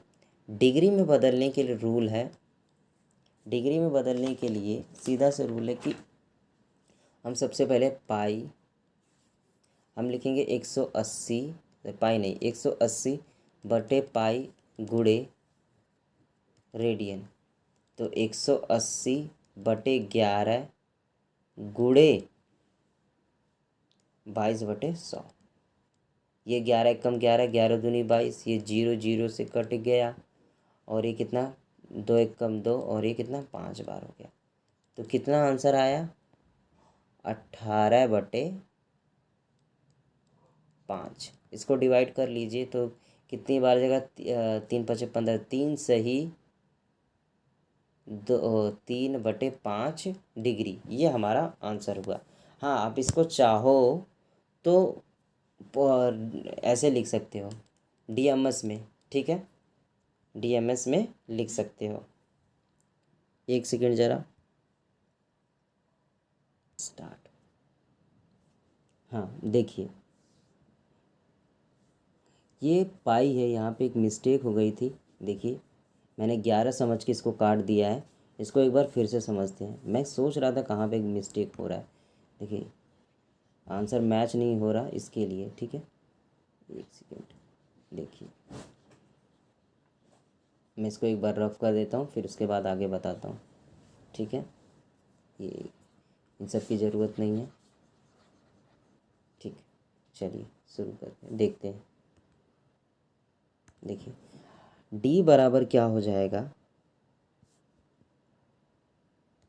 डिग्री में बदलने के लिए रूल है, डिग्री में बदलने के लिए सीधा से रूल है कि हम सबसे पहले पाई हम लिखेंगे 180, पाई नहीं 180/पाई गुणे रेडियन। तो 180/11 गुणे 22/100। ये 11 कम 11, 11 दूनी 22, ये 0 0 से कट गया और ये कितना, 2 1 कम 2 और ये कितना 5 बार हो गया। तो कितना आंसर आया, 18/5। इसको डिवाइड कर लीजिए तो कितनी बार जगह, 3 5 15, 3 सही 3/5 डिग्री, ये हमारा आंसर हुआ। हाँ आप इसको चाहो तो ऐसे लिख सकते हो DMS में। ठीक है, DMS में लिख सकते हो। एक सेकेंड ज़रा, स्टार्ट। हाँ देखिए ये पाई है, यहाँ पे एक मिस्टेक हो गई थी। देखिए मैंने 11 समझ के इसको काट दिया है, इसको एक बार फिर से समझते हैं। मैं सोच रहा था कहाँ पे मिस्टेक हो रहा है। देखिए आंसर मैच नहीं हो रहा इसके लिए। ठीक है, एक सेकेंड, देखिए मैं इसको एक बार रफ कर देता हूँ, फिर उसके बाद आगे बताता हूँ। ठीक है, ये इन सब की ज़रूरत नहीं है। ठीक, चलिए शुरू करते हैं, देखते हैं। देखिए D बराबर क्या हो जाएगा,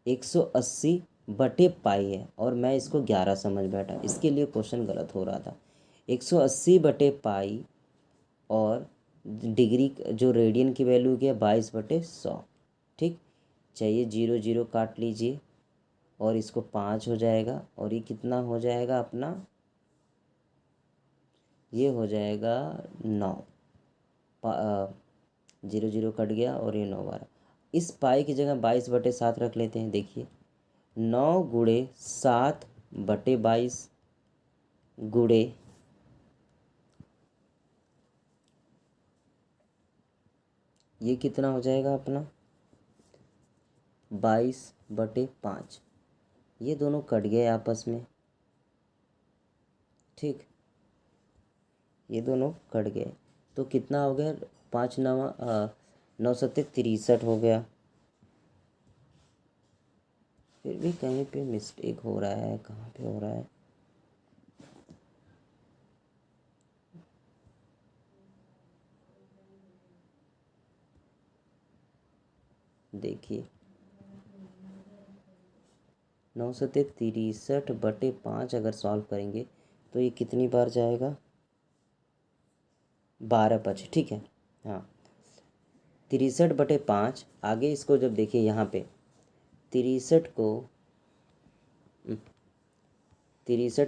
180/पाई है और मैं इसको 11 समझ बैठा, इसके लिए क्वेश्चन गलत हो रहा था। 180/पाई और डिग्री जो रेडियन की वैल्यू की है 22/100। ठीक, चाहिए 0 0 काट लीजिए और इसको 5 हो जाएगा और ये कितना हो जाएगा अपना, ये हो जाएगा 9। 0 0 कट गया और ये 9 12। इस पाई की जगह 22/7 रख लेते हैं। देखिए 9 गुणे 7/22 गुणे ये कितना हो जाएगा अपना 22/5। ये दोनों कट गए आपस में। ठीक, ये दोनों कट गए तो कितना हो गया, 5 9 9 7 63 हो गया। फिर भी कहीं पे मिस्टेक हो रहा है, कहाँ पे हो रहा है, देखिए 9 7 63/5 अगर सॉल्व करेंगे तो ये कितनी बार जाएगा, 12/5। ठीक है, हाँ 63/5। आगे इसको जब देखिए यहाँ पे 63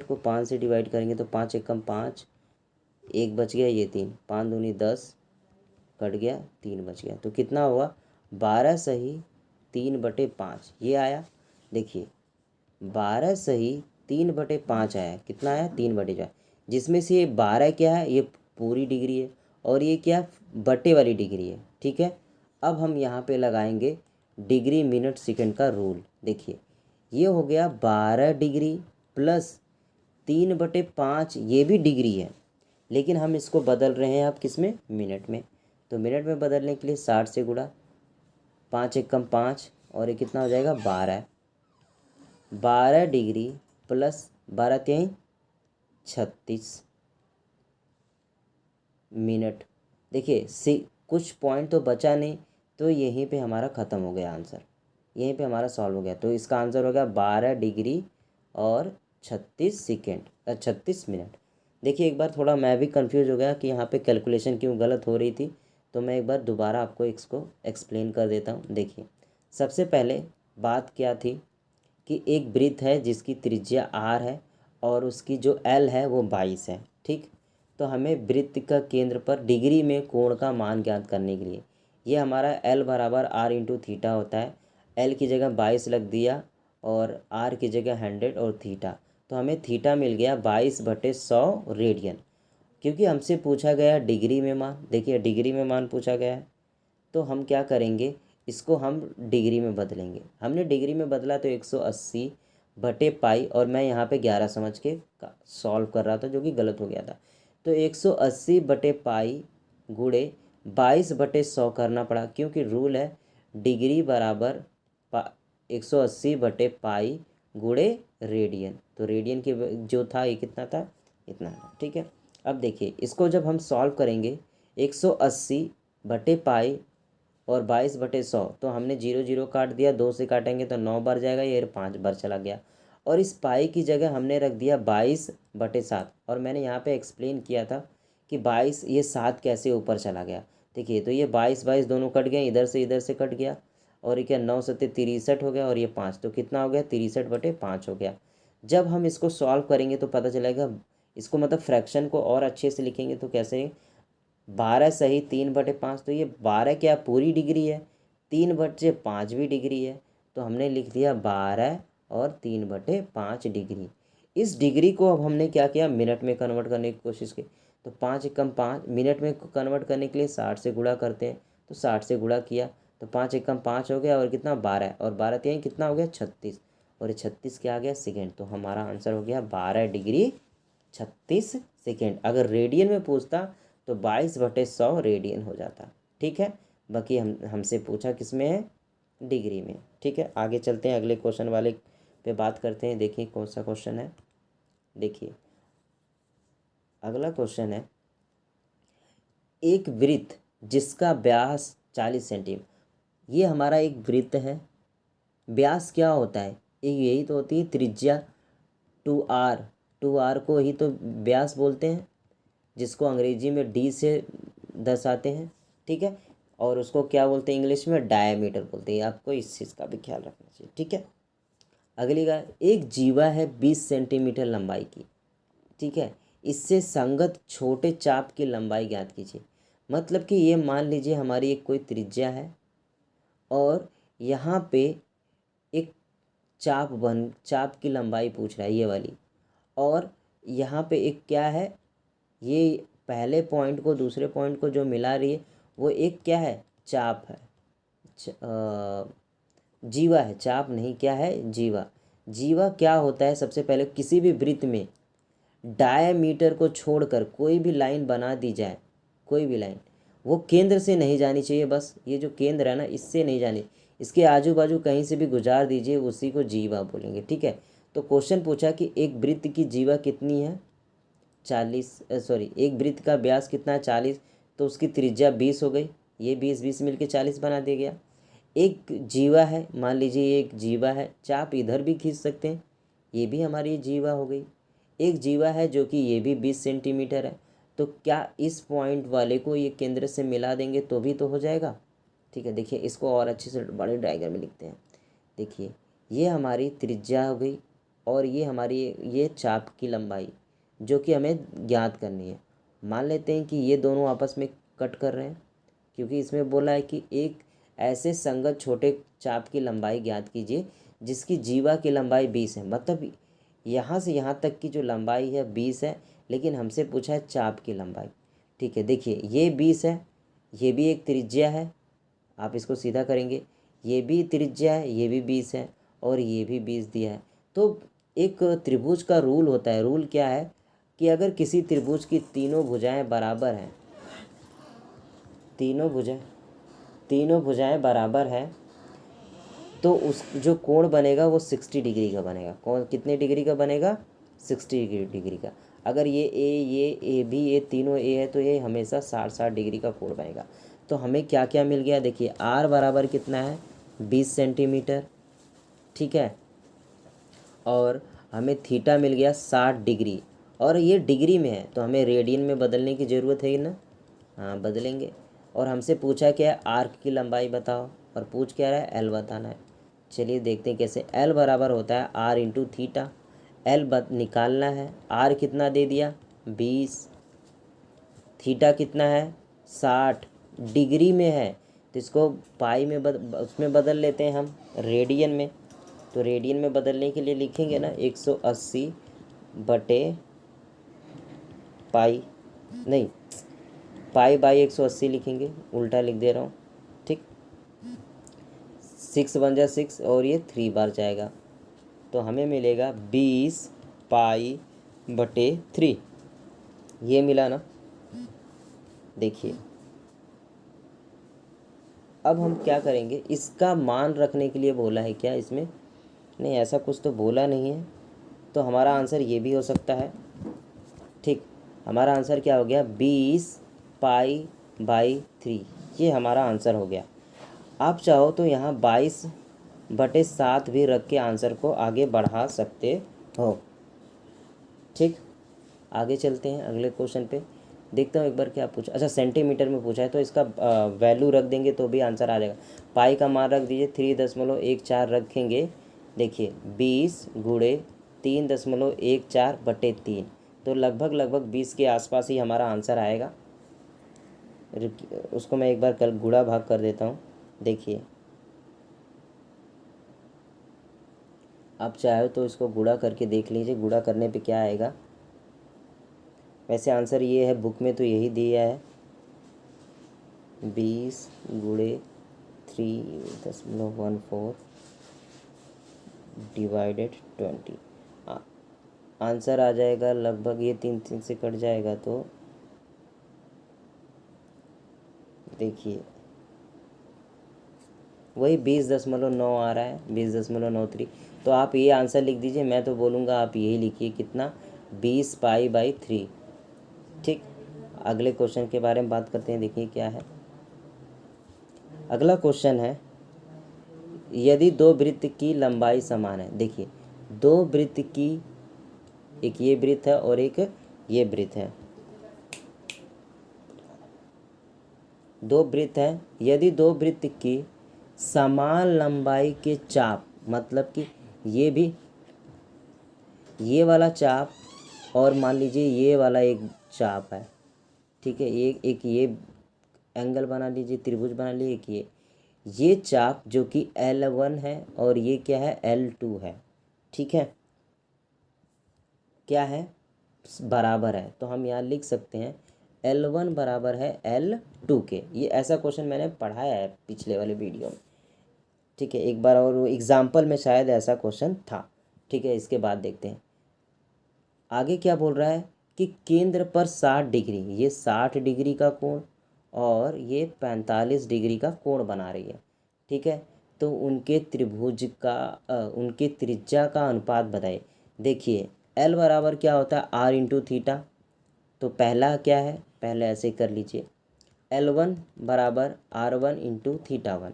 को 5 से डिवाइड करेंगे तो 5 1 कम 5, एक बच गया, ये 3, 5 दूनी 10, कट गया, 3 बच गया, तो कितना हुआ 12 सही 3/5 ये आया। देखिए 12 सही 3/5 आया, कितना आया 3/5, जिसमें से ये 12 क्या है, ये पूरी डिग्री है और ये क्या बटे वाली डिग्री है। ठीक है, अब हम यहाँ पे लगाएंगे डिग्री मिनट सेकंड का रूल। देखिए ये हो गया 12 डिग्री प्लस 3/5, ये भी डिग्री है, लेकिन हम इसको बदल रहे हैं अब किस में, मिनट में। तो मिनट में बदलने के लिए 60 से गुणा, 5 एकम 5 और ये कितना हो जाएगा 12। 12 डिग्री प्लस 12 3 36 मिनट। देखिए कुछ पॉइंट तो बचा नहीं, तो यहीं पे हमारा ख़त्म हो गया आंसर, यहीं पे हमारा सॉल्व हो गया। तो इसका आंसर हो गया 12 डिग्री और 36 सेकेंड 36 मिनट। देखिए एक बार थोड़ा मैं भी कंफ्यूज हो गया कि यहाँ पे कैलकुलेशन क्यों गलत हो रही थी, तो मैं एक बार दोबारा आपको इसको एक्सप्लेन कर देता हूँ। देखिए सबसे पहले बात क्या थी कि एक वृत्त है जिसकी त्रिज्या r है और उसकी जो l है वो 22 है। ठीक, तो हमें वृत्त का केंद्र पर डिग्री में कोण का मान ज्ञात करने के लिए, ये हमारा l बराबर r इंटू थीटा होता है। l की जगह 22 लग दिया और r की जगह 100 और थीटा, तो हमें थीटा मिल गया 22/100 रेडियन। क्योंकि हमसे पूछा गया डिग्री में मान, देखिए डिग्री में मान पूछा गया है, तो हम क्या करेंगे, इसको हम डिग्री में बदलेंगे। हमने डिग्री में बदला तो 180/पाई, और मैं यहाँ पे 11 समझ के सॉल्व कर रहा था जो कि गलत हो गया था। तो 180/पाई गुणे 22/100 करना पड़ा, क्योंकि रूल है डिग्री बराबर 180/पाई गुणे रेडियन। तो रेडियन के जो था ये कितना था, इतना था। ठीक है, अब देखिए इसको जब हम सॉल्व करेंगे 180/पाई और 22/100, तो हमने 0 0 काट दिया, 2 से काटेंगे तो 9 बार जाएगा, ये 5 बार चला गया। और इस पाई की जगह हमने रख दिया 22/7, और मैंने यहाँ पे एक्सप्लेन किया था कि 22 ये 7 कैसे ऊपर चला गया। देखिए तो ये 22 22 दोनों कट गए, इधर से कट गया, और ये क्या 9 7 63 हो गया, और ये 5, तो कितना हो गया 63/5 हो गया। जब हम इसको सॉल्व करेंगे तो पता चलेगा, इसको मतलब फ्रैक्शन को और अच्छे से लिखेंगे तो कैसे, 12 सही 3/5, तो ये 12 क्या पूरी डिग्री है, 3/5 भी डिग्री है, तो हमने लिख दिया 12 और 3/5 डिग्री। इस डिग्री को अब हमने क्या किया, मिनट में कन्वर्ट करने की कोशिश की, तो 5 एकम 5 मिनट में कन्वर्ट करने के लिए 60 से गुणा करते हैं, तो 60 से गुणा किया तो 5 एकम 5 हो गया, और कितना 12, और 12 3 कितना हो गया 36, और ये 36 क्या आ गया सेकेंड। तो हमारा आंसर हो गया 12 डिग्री 36 सेकेंड। अगर रेडियन में पूछता तो 22/100 रेडियन हो जाता। ठीक है, बाकी हमसे पूछा किस में है, डिग्री में। ठीक है, आगे चलते हैं, अगले क्वेश्चन वाले पे बात करते हैं। देखिए कौन सा क्वेश्चन है, देखिए अगला क्वेश्चन है, एक वृत्त जिसका व्यास 40 सेंटीमीटर, ये हमारा एक वृत्त है। व्यास क्या होता है, यही तो होती है त्रिज्या, 2r, 2r को ही तो व्यास बोलते हैं, जिसको अंग्रेजी में डी से दर्शाते हैं। ठीक है, और उसको क्या बोलते हैं इंग्लिश में, डायमीटर बोलते हैं। आपको इस चीज़ का भी ख्याल रखना चाहिए। ठीक है, अगली का, एक जीवा है 20 सेंटीमीटर लंबाई की। ठीक है, इससे संगत छोटे चाप की लंबाई ज्ञात कीजिए। मतलब कि ये मान लीजिए हमारी एक कोई त्रिज्या है, और यहाँ पे एक चाप की लंबाई पूछ रहा है ये वाली, और यहाँ पे एक क्या है, ये पहले पॉइंट को दूसरे पॉइंट को जो मिला रही है वो एक क्या है, चाप है, जीवा है, चाप नहीं, क्या है जीवा। जीवा क्या होता है, सबसे पहले किसी भी वृत्त में डायमीटर को छोड़कर कोई भी लाइन बना दी जाए, कोई भी लाइन, वो केंद्र से नहीं जानी चाहिए, बस ये जो केंद्र है ना इससे नहीं जानी, इसके आजू बाजू कहीं से भी गुजार दीजिए, उसी को जीवा बोलेंगे। ठीक है, तो क्वेश्चन पूछा कि एक वृत्त की जीवा कितनी है, 40, एक वृत्त का व्यास कितना है 40, तो उसकी त्रिज्या 20 हो गई, ये 20 20 मिलके 40 बना दिया गया। एक जीवा है, मान लीजिए एक जीवा है, चाप इधर भी खींच सकते हैं, ये भी हमारी जीवा हो गई। एक जीवा है जो कि ये भी 20 सेंटीमीटर है, तो क्या इस पॉइंट वाले को ये केंद्र से मिला देंगे तो भी तो हो जाएगा। ठीक है, देखिए इसको और अच्छे से बड़े डायग्राम में लिखते हैं। देखिए ये हमारी त्रिज्या हो गई, और ये हमारी ये चाप की लंबाई जो कि हमें ज्ञात करनी है। मान लेते हैं कि ये दोनों आपस में कट कर रहे हैं, क्योंकि इसमें बोला है कि एक ऐसे संगत छोटे चाप की लंबाई ज्ञात कीजिए जिसकी जीवा की लंबाई 20 है। मतलब यहाँ से यहाँ तक की जो लंबाई है 20 है, लेकिन हमसे पूछा है चाप की लंबाई। ठीक है, देखिए ये 20 है, ये भी एक त्रिज्या है, आप इसको सीधा करेंगे, ये भी त्रिज्या है, ये भी 20 है और ये भी 20 दिया है। तो एक त्रिभुज का रूल होता है, रूल क्या है कि अगर किसी त्रिभुज की तीनों भुजाएं बराबर हैं, तीनों भुजाएं बराबर हैं, तो उस जो कोण बनेगा वो 60 डिग्री का बनेगा। कौन कितने डिग्री का बनेगा? 60 डिग्री का। अगर ये ए भी, ये तीनों ए है, तो ये हमेशा 60 डिग्री का कोण बनेगा। तो हमें क्या क्या मिल गया? देखिए आर बराबर कितना है? 20 सेंटीमीटर। ठीक है, और हमें थीटा मिल गया 60 डिग्री, और ये डिग्री में है तो हमें रेडियन में बदलने की ज़रूरत है ना। हाँ, बदलेंगे। और हमसे पूछा क्या है? आर्क की लंबाई बताओ, और पूछ क्या रहा है? एल बताना है। चलिए देखते हैं कैसे। एल बराबर होता है आर इंटू थीटा। एल निकालना है। आर कितना दे दिया? 20। थीटा कितना है? 60 डिग्री में है, तो इसको पाई में उसमें बदल लेते हैं हम, रेडियन में। तो रेडियन में बदलने के लिए लिखेंगे ना 180 बटे पाई, नहीं, पाई बाई 180 लिखेंगे, उल्टा लिख दे रहा हूँ। ठीक, 6 बन जाए 6, और ये 3 बार जाएगा, तो हमें मिलेगा 20 पाई बटे 3। ये मिला ना। देखिए अब हम क्या करेंगे, इसका मान रखने के लिए बोला है क्या इसमें? नहीं, ऐसा कुछ तो बोला नहीं है, तो हमारा आंसर ये भी हो सकता है। ठीक, हमारा आंसर क्या हो गया? 20 पाई बाई 3, ये हमारा आंसर हो गया। आप चाहो तो यहाँ 22/7 भी रख के आंसर को आगे बढ़ा सकते हो। ठीक, आगे चलते हैं अगले क्वेश्चन पे। देखता हूँ एक बार क्या पूछा। अच्छा, सेंटीमीटर में पूछा है, तो इसका वैल्यू रख देंगे तो भी आंसर आ जाएगा। पाई का मान रख दीजिए 3.14 रखेंगे। देखिए 20 गुणे 3.14/3, तो लगभग 20 के आसपास ही हमारा आंसर आएगा। उसको मैं एक बार कल गुणा भाग कर देता हूँ। देखिए आप चाहो तो इसको गुणा करके देख लीजिए, गुणा करने पे क्या आएगा। वैसे आंसर ये है, बुक में तो यही दिया है, 20 गुणे 3.14 डिवाइडेड 20। आंसर आ जाएगा लगभग, ये 3 से कट जाएगा, तो देखिए वही 20.9 आ रहा है, 20.93। तो आप ये आंसर लिख दीजिए, मैं तो बोलूँगा आप यही लिखिए, कितना? 20 पाई बाई 3। ठीक, अगले क्वेश्चन के बारे में बात करते हैं। देखिए क्या है अगला क्वेश्चन है, यदि दो वृत्त की लंबाई समान है। देखिए दो वृत्त की, एक ये वृत्त है और एक ये वृत्त है, दो वृत्त हैं। यदि दो वृत्त की समान लंबाई के चाप, मतलब कि ये भी, ये वाला चाप, और मान लीजिए ये वाला एक चाप है। ठीक है, एक ये एंगल बना लीजिए, त्रिभुज बना लीजिए। एक ये चाप जो कि L1 है और ये क्या है? L2 है। ठीक है, क्या है? बराबर है, तो हम यहाँ लिख सकते हैं L1 बराबर है L2 के। ये ऐसा क्वेश्चन मैंने पढ़ाया है पिछले वाले वीडियो में। ठीक है, एक बार और एग्जाम्पल में शायद ऐसा क्वेश्चन था। ठीक है, इसके बाद देखते हैं आगे क्या बोल रहा है कि केंद्र पर 60 डिग्री, ये 60 डिग्री का कोण और ये 45 डिग्री का कोण बना रही है। ठीक है, तो उनके त्रिभुज का उनके त्रिज्या का अनुपात बताइए। देखिए एल बराबर क्या होता है? R into theta. तो पहला क्या है? पहले ऐसे कर लीजिए, L1 बराबर R1 इंटू थीटा 1,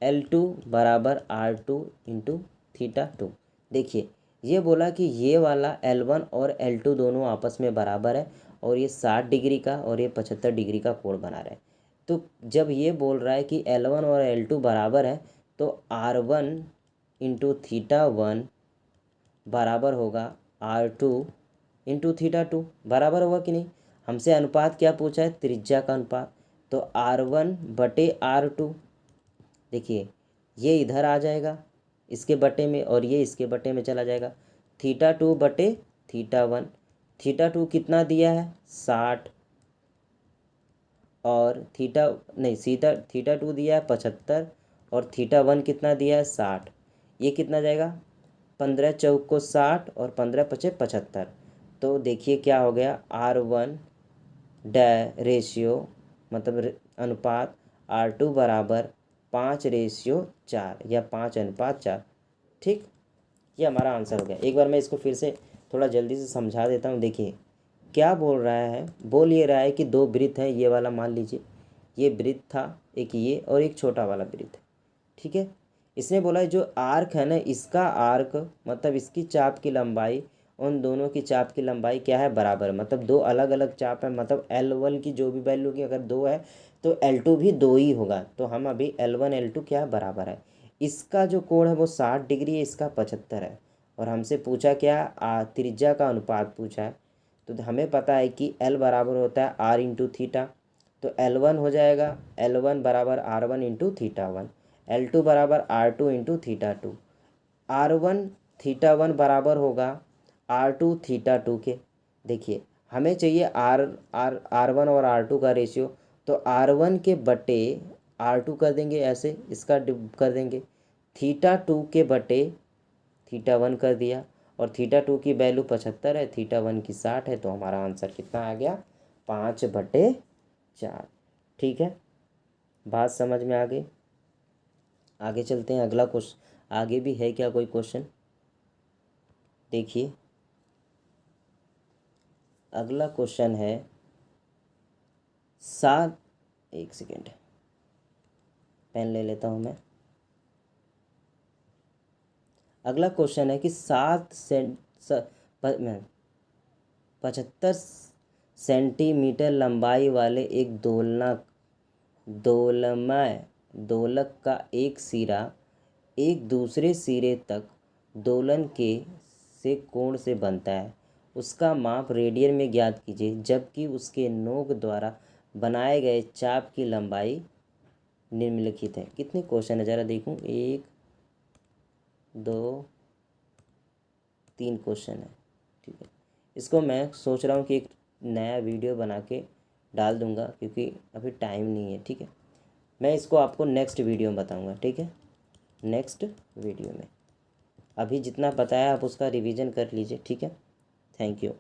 L2 बराबर R2 इंटू थीटा 2। देखिए ये बोला कि ये वाला L1 और L2 दोनों आपस में बराबर है, और ये 60 डिग्री का और ये 75 डिग्री का कोण बना रहे हैं। तो जब ये बोल रहा है कि L1 और L2 बराबर है, तो R1 इंटू थीटा 1 बराबर होगा R2 इंटू थीटा 2। बराबर होगा कि नहीं? हमसे अनुपात क्या पूछा है? त्रिज्या का अनुपात। तो R1/R2, देखिए ये इधर आ जाएगा इसके बटे में और ये इसके बटे में चला जाएगा। θ2/θ1, θ2 कितना दिया है 60 और θ2 दिया है 75 और θ1 कितना दिया है 60। ये कितना जाएगा 15 चौक को 60 और 15 पचे 75। तो देखिए क्या हो गया R1 रेशियो मतलब अनुपात R2 बराबर 5/4 या 5:4। ठीक, ये हमारा आंसर हो गया। एक बार मैं इसको फिर से थोड़ा जल्दी से समझा देता हूँ। देखिए क्या बोल रहा है, बोल ये रहा है कि दो वृत्त हैं, ये वाला मान लीजिए ये वृत्त था, एक ये और एक छोटा वाला वृत्त है। ठीक है, इसने बोला है जो आर्क है ना, इसका आर्क मतलब इसकी चाप की लंबाई उन दोनों की चाप की लंबाई क्या है बराबर, मतलब दो अलग अलग चाप है, मतलब L1 की जो भी वैल्यू की अगर 2 है तो L2 भी 2 ही होगा। तो हम अभी L1 L2 क्या है बराबर है। इसका जो कोण है वो 60 डिग्री है, इसका 75 है। और हमसे पूछा क्या त्रिज्या का अनुपात पूछा है। तो हमें पता है कि L बराबर होता है R/θ। तो L1 हो जाएगा L1 बराबर R1/θ1, L2 बराबर R2/θ2। R1 θ1 बराबर होगा R2/θ2 के। देखिए हमें चाहिए R1 और R2 का रेशियो, तो R1 के बटे R2 कर देंगे, ऐसे इसका कर देंगे। θ2 के बटे θ1 कर दिया और θ2 की वैल्यू 75 है, θ1 की 60 है। तो हमारा आंसर कितना आ गया 5/4। ठीक है, बात समझ में आ गई। आगे चलते हैं, अगला क्वेश्चन। आगे भी है क्या कोई क्वेश्चन? देखिए अगला क्वेश्चन है एक सेकेंड पेन ले लेता हूँ मैं। अगला क्वेश्चन है कि 75 सेंटीमीटर लंबाई वाले एक दोलक का एक सिरा एक दूसरे सिरे तक दोलन के से कोण से बनता है। उसका माप रेडियन में ज्ञात कीजिए, जबकि उसके नोक द्वारा बनाए गए चाप की लंबाई निम्नलिखित है। कितने क्वेश्चन है ज़रा देखूं, 1 2 3 क्वेश्चन है। ठीक है, इसको मैं सोच रहा हूँ कि एक नया वीडियो बना के डाल दूँगा क्योंकि अभी टाइम नहीं है। ठीक है, मैं इसको आपको नेक्स्ट वीडियो में बताऊँगा। ठीक है, नेक्स्ट वीडियो में। अभी जितना बताया आप उसका रिवीजन कर लीजिए। ठीक है, थैंक यू।